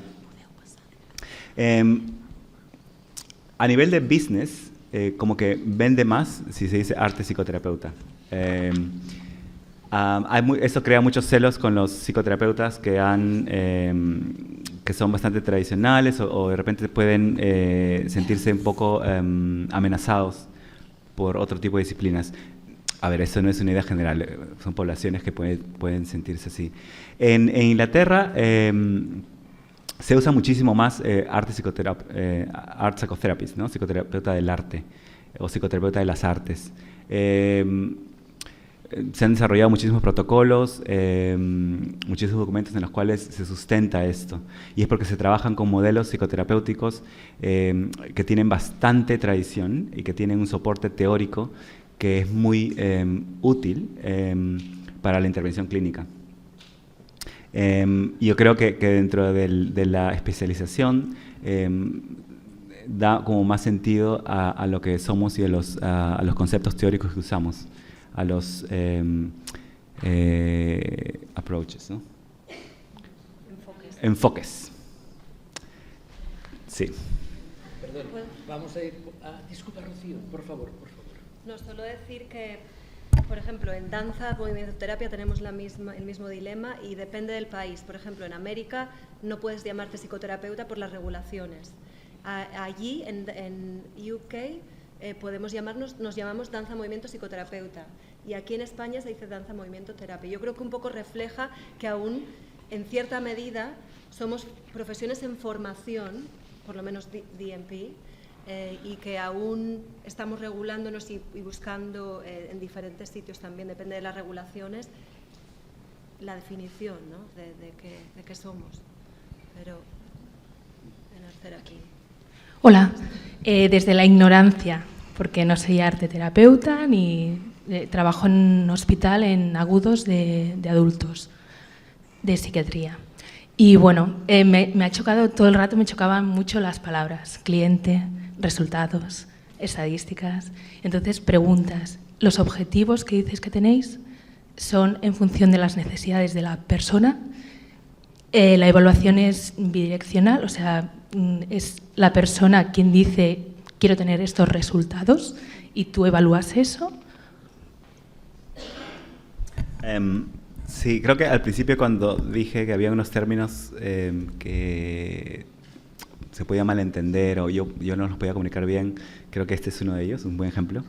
A nivel de business, como que vende más si se dice arte psicoterapeuta. Eso crea muchos celos con los psicoterapeutas que son bastante tradicionales o de repente pueden sentirse un poco amenazados por otro tipo de disciplinas. A ver, eso no es una idea general, son poblaciones que pueden sentirse así. En Inglaterra se usa muchísimo más art psychotherapist, ¿no? Psicoterapeuta del arte o psicoterapeuta de las artes. Se han desarrollado muchísimos protocolos, muchísimos documentos en los cuales se sustenta esto. Y es porque se trabajan con modelos psicoterapéuticos que tienen bastante tradición y que tienen un soporte teórico que es muy útil para la intervención clínica. Y yo creo que dentro de la especialización da como más sentido a lo que somos y a los conceptos teóricos que usamos, a los approaches, ¿no? Enfoques. Sí. Perdón, vamos a ir... disculpa, Rocío, por favor. No, solo decir que, por ejemplo, en danza, movimiento, terapia tenemos el mismo dilema y depende del país. Por ejemplo, en América no puedes llamarte psicoterapeuta por las regulaciones. Allí, en UK, nos llamamos danza, movimiento, psicoterapeuta. Y aquí en España se dice danza, movimiento, terapia. Yo creo que un poco refleja que aún, en cierta medida, somos profesiones en formación, por lo menos DMP, y que aún estamos regulándonos y buscando en diferentes sitios también, depende de las regulaciones, la definición, ¿no? de qué somos. Pero en hacer aquí. Hola, desde la ignorancia, porque no soy arte terapeuta ni trabajo en un hospital en agudos de adultos, de psiquiatría. Y bueno, me ha chocado, todo el rato me chocaban mucho las palabras, cliente, resultados, estadísticas. Entonces, preguntas, ¿los objetivos que dices que tenéis son en función de las necesidades de la persona? La evaluación es bidireccional, o sea, es la persona quien dice quiero tener estos resultados y tú evalúas eso. Sí, creo que al principio cuando dije que había unos términos que se podía malentender o yo no los podía comunicar bien, creo que este es uno de ellos, un buen ejemplo.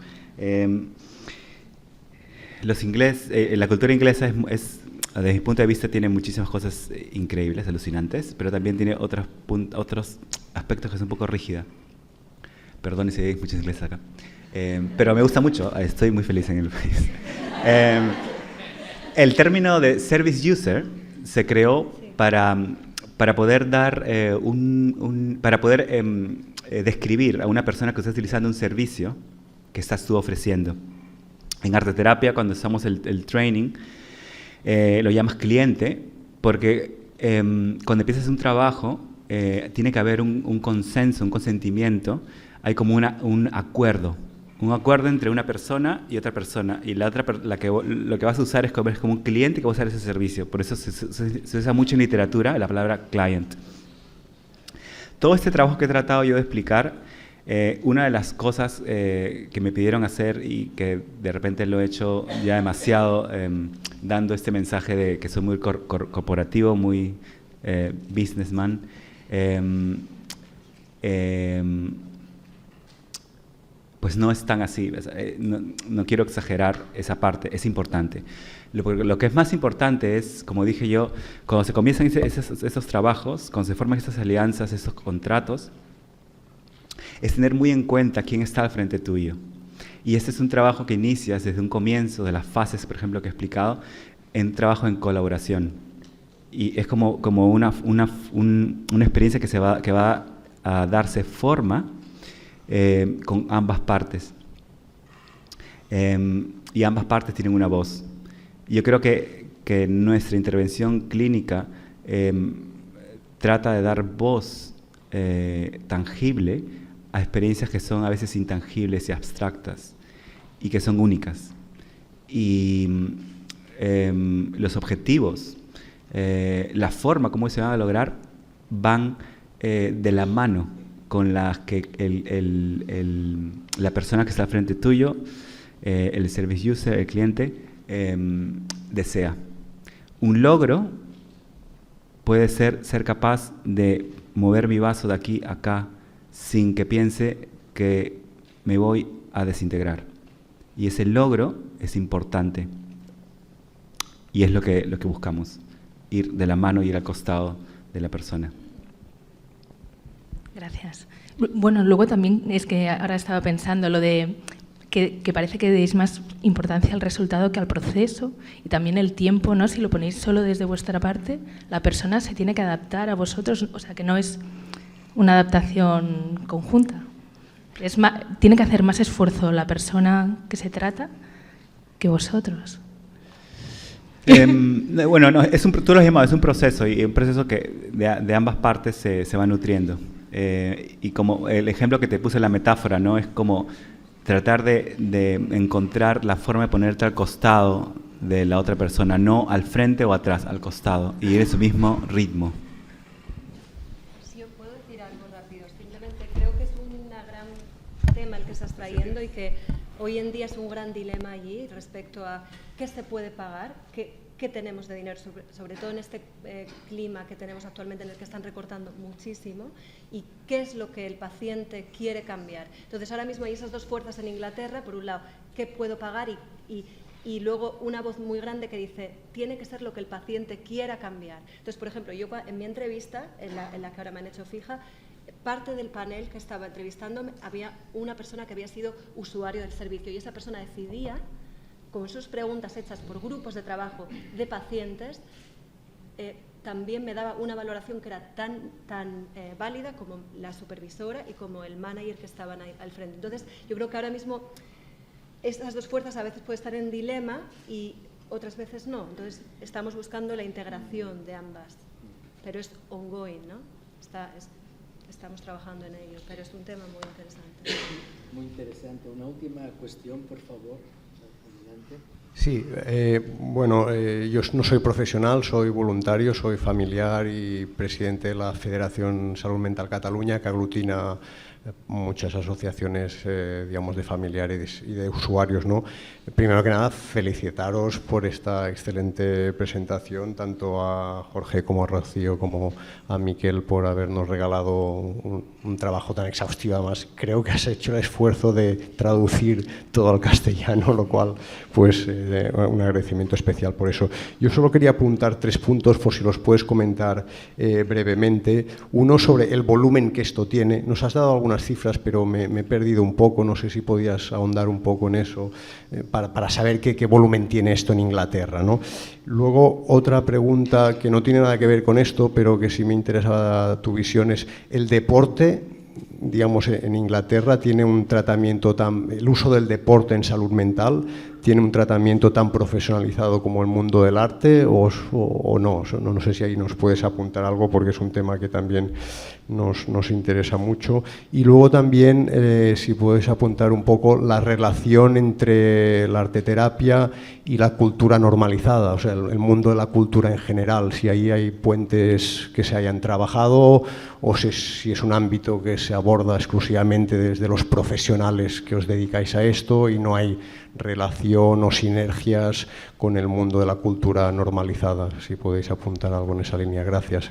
Los ingleses, la cultura inglesa es, desde mi punto de vista, tiene muchísimas cosas increíbles, alucinantes, pero también tiene otros aspectos que son un poco rígida. Perdón si hay muchos ingleses acá. Pero me gusta mucho, estoy muy feliz en el país. El término de service user se creó para poder dar para poder describir a una persona que está utilizando un servicio que estás tú ofreciendo. En arte terapia, cuando usamos el training, lo llamas cliente, porque cuando empiezas un trabajo, tiene que haber un consenso, un consentimiento, hay como un acuerdo Un acuerdo entre una persona y otra persona. Y lo que vas a usar es como un cliente que va a usar ese servicio. Por eso se usa mucho en literatura la palabra client. Todo este trabajo que he tratado yo de explicar, una de las cosas que me pidieron hacer y que de repente lo he hecho ya demasiado, dando este mensaje de que soy muy corporativo, muy businessman, pues no es tan así. No quiero exagerar esa parte, es importante. Lo que es más importante es, como dije yo, cuando se comienzan esos trabajos, cuando se forman esas alianzas, esos contratos, es tener muy en cuenta quién está al frente tuyo. Y este es un trabajo que inicias desde un comienzo, de las fases, por ejemplo, que he explicado, en trabajo en colaboración. Y es como una experiencia que va a darse forma con ambas partes. Y ambas partes tienen una voz. Yo creo que nuestra intervención clínica trata de dar voz tangible a experiencias que son a veces intangibles y abstractas y que son únicas. Y los objetivos, la forma como se van a lograr van de la mano con las que la persona que está al frente tuyo, el service user, el cliente, desea. Un logro puede ser capaz de mover mi vaso de aquí a acá sin que piense que me voy a desintegrar. Y ese logro es importante. Y es lo que buscamos, ir de la mano, ir al costado de la persona. Gracias. Bueno, luego también es que ahora estaba pensando lo de que parece que deis más importancia al resultado que al proceso y también el tiempo, ¿no? Si lo ponéis solo desde vuestra parte, la persona se tiene que adaptar a vosotros, o sea, que no es una adaptación conjunta. Tiene que hacer más esfuerzo la persona que se trata que vosotros. Bueno, no, tú lo has llamado, es un proceso y un proceso que de ambas partes se va nutriendo. Y como el ejemplo que te puse, la metáfora, ¿no? Es como tratar de encontrar la forma de ponerte al costado de la otra persona, no al frente o atrás, al costado, y ir en su mismo ritmo. Si os puedo decir algo rápido, simplemente creo que es un gran tema el que estás trayendo y que hoy en día es un gran dilema allí respecto a qué se puede pagar, qué tenemos de dinero, sobre todo en este clima que tenemos actualmente en el que están recortando muchísimo, y qué es lo que el paciente quiere cambiar. Entonces, ahora mismo hay esas dos fuerzas en Inglaterra, por un lado, qué puedo pagar y luego una voz muy grande que dice, tiene que ser lo que el paciente quiera cambiar. Entonces, por ejemplo, yo en mi entrevista, en la que ahora me han hecho fija, parte del panel que estaba entrevistándome, había una persona que había sido usuario del servicio y esa persona decidía, con sus preguntas hechas por grupos de trabajo de pacientes, también me daba una valoración que era tan válida como la supervisora y como el manager que estaban ahí al frente. Entonces, yo creo que ahora mismo estas dos fuerzas a veces pueden estar en dilema y otras veces no. Entonces, estamos buscando la integración de ambas, pero es ongoing, ¿no? Estamos trabajando en ello, pero es un tema muy interesante. Muy interesante. Una última cuestión, por favor. Sí, bueno, yo no soy profesional, soy voluntario, soy familiar y presidente de la Federación Salud Mental Cataluña, que aglutina muchas asociaciones, digamos, de familiares y de usuarios, ¿no? Primero que nada, felicitaros por esta excelente presentación, tanto a Jorge como a Rocío como a Miquel por habernos regalado un trabajo tan exhaustivo. Además, creo que has hecho el esfuerzo de traducir todo al castellano, lo cual, pues, un agradecimiento especial por eso. Yo solo quería apuntar 3 puntos, por si los puedes comentar brevemente. Uno, sobre el volumen que esto tiene. Nos has dado algunas cifras, pero me he perdido un poco. No sé si podías ahondar un poco en eso para saber qué volumen tiene esto en Inglaterra, ¿no? Luego, otra pregunta que no tiene nada que ver con esto, pero que sí me interesa tu visión, es el deporte. Digamos, en Inglaterra tiene un tratamiento el uso del deporte en salud mental tiene un tratamiento tan profesionalizado como el mundo del arte o no. No sé si ahí nos puedes apuntar algo porque es un tema que también nos interesa mucho. Y luego también, si puedes apuntar un poco la relación entre la arteterapia y la cultura normalizada, o sea, el mundo de la cultura en general, si ahí hay puentes que se hayan trabajado o si es un ámbito que se aborda exclusivamente desde los profesionales que os dedicáis a esto y no hay relación o sinergias con el mundo de la cultura normalizada. Si podéis apuntar algo en esa línea. Gracias.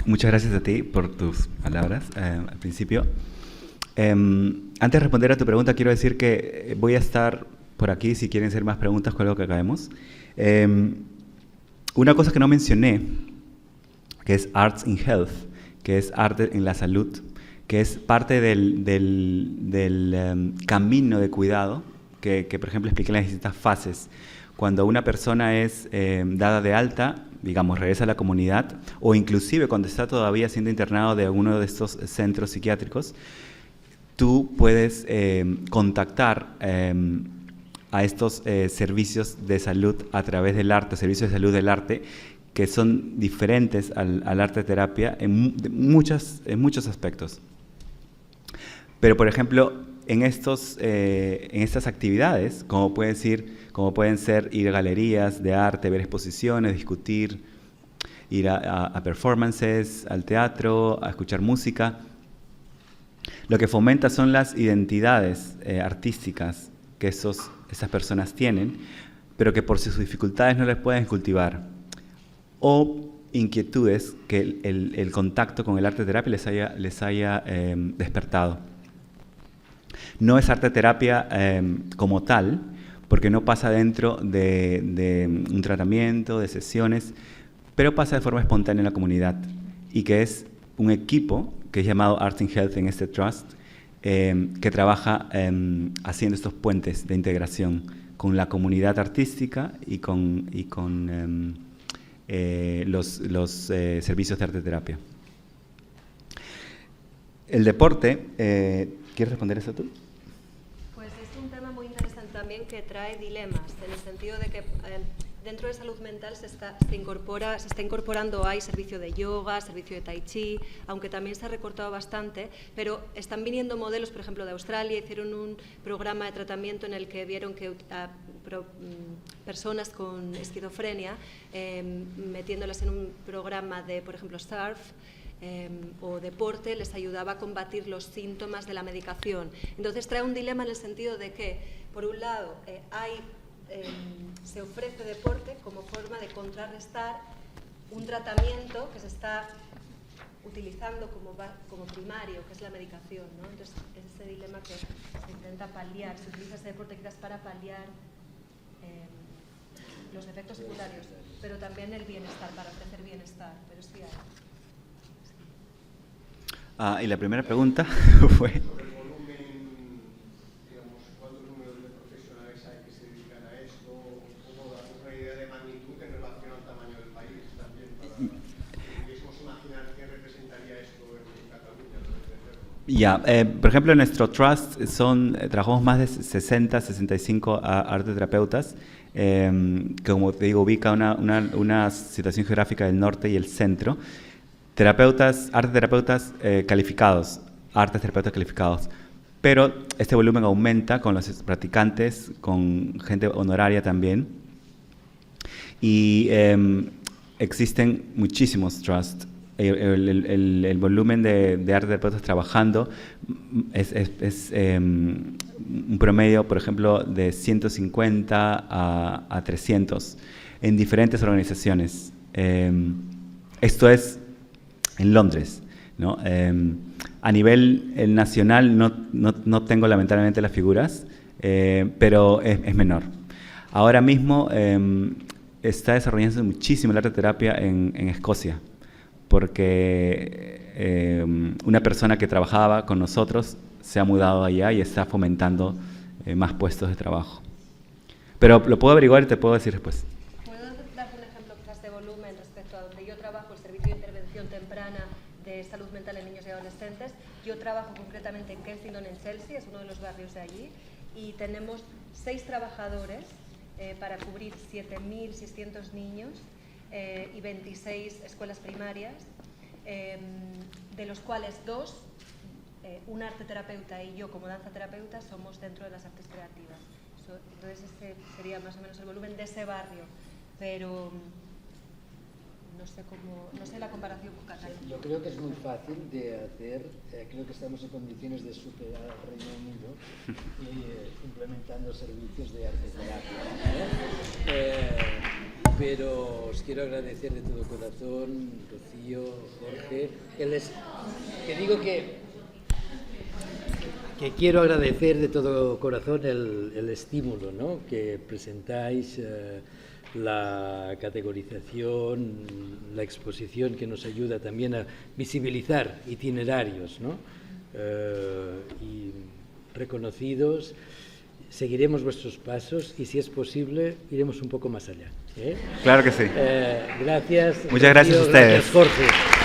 Muchas gracias a ti por tus palabras al principio. Antes de responder a tu pregunta, quiero decir que voy a estar por aquí si quieren hacer más preguntas con lo que acabemos. Una cosa que no mencioné, que es Arts in Health, que es arte en la salud, que es parte del camino de cuidado que, por ejemplo, expliqué en las distintas fases. Cuando una persona es dada de alta, digamos, regresa a la comunidad, o inclusive cuando está todavía siendo internado de alguno de estos centros psiquiátricos, tú puedes contactar a estos servicios de salud a través del arte, servicios de salud del arte, que son diferentes al arte terapia en muchos aspectos. Pero, por ejemplo, en estas actividades, como pueden ser ir a galerías de arte, ver exposiciones, discutir, ir a performances, al teatro, a escuchar música, lo que fomenta son las identidades artísticas que esas personas tienen, pero que por sus dificultades no les pueden cultivar, o inquietudes que el contacto con el arte terapia les haya despertado. No es arte terapia como tal, porque no pasa dentro de un tratamiento, de sesiones, pero pasa de forma espontánea en la comunidad, y que es un equipo que es llamado Arts in Health en este trust, que trabaja haciendo estos puentes de integración con la comunidad artística y con los servicios de arte terapia. El deporte, ¿quieres responder eso tú? Pues es un tema muy interesante también que trae dilemas, en el sentido de que dentro de salud mental se está incorporando, hay servicio de yoga, servicio de tai chi, aunque también se ha recortado bastante, pero están viniendo modelos, por ejemplo, de Australia, hicieron un programa de tratamiento en el que vieron que personas con esquizofrenia, metiéndolas en un programa de, por ejemplo, surf, o deporte, les ayudaba a combatir los síntomas de la medicación. Entonces trae un dilema en el sentido de que, por un lado, se ofrece deporte como forma de contrarrestar un tratamiento que se está utilizando como primario, que es la medicación, ¿no? Entonces es ese dilema que se intenta paliar, se utiliza ese deporte quizás para paliar los efectos secundarios, pero también el bienestar, para ofrecer bienestar, pero sí hay. Y la primera pregunta fue... Sobre el volumen, digamos, ¿cuántos números de profesionales hay que se dedican a esto? ¿Cómo dar una idea de magnitud en relación al tamaño del país también? Para que pudiésemos imaginar qué representaría esto en Cataluña. Por ejemplo, en nuestro trust trabajamos más de 60-65 arteterapeutas, que, como te digo, ubica una situación geográfica del norte y el centro. Arteterapeutas calificados, artes terapeutas calificados, pero este volumen aumenta con los practicantes, con gente honoraria también, y existen muchísimos trusts. El volumen de arteterapeutas trabajando es un promedio, por ejemplo, de 150 a 300 en diferentes organizaciones. Esto es en Londres, ¿no? A nivel nacional no tengo lamentablemente las figuras, pero es menor. Ahora mismo está desarrollándose muchísimo la arteterapia en Escocia, porque una persona que trabajaba con nosotros se ha mudado allá y está fomentando más puestos de trabajo. Pero lo puedo averiguar y te puedo decir después. De salud mental en niños y adolescentes. Yo trabajo concretamente en Kensington, en Chelsea, es uno de los barrios de allí, y tenemos 6 trabajadores para cubrir 7.600 niños y 26 escuelas primarias, de los cuales 2, un arteterapeuta y yo como danzaterapeuta, somos dentro de las artes creativas. Entonces ese sería más o menos el volumen de ese barrio, pero no sé la comparación con Cataluña. Yo creo que es muy fácil de hacer, creo que estamos en condiciones de superar al Reino Unido implementando servicios de arteterapia, pero os quiero agradecer de todo corazón, Rocío, Jorge, que digo que quiero agradecer de todo corazón el estímulo, ¿no?, que presentáis, la categorización, la exposición que nos ayuda también a visibilizar itinerarios, ¿no?, y reconocidos. Seguiremos vuestros pasos y, si es posible, iremos un poco más allá. Claro que sí. Gracias. Muchas gracias a ustedes. Gracias, Jorge.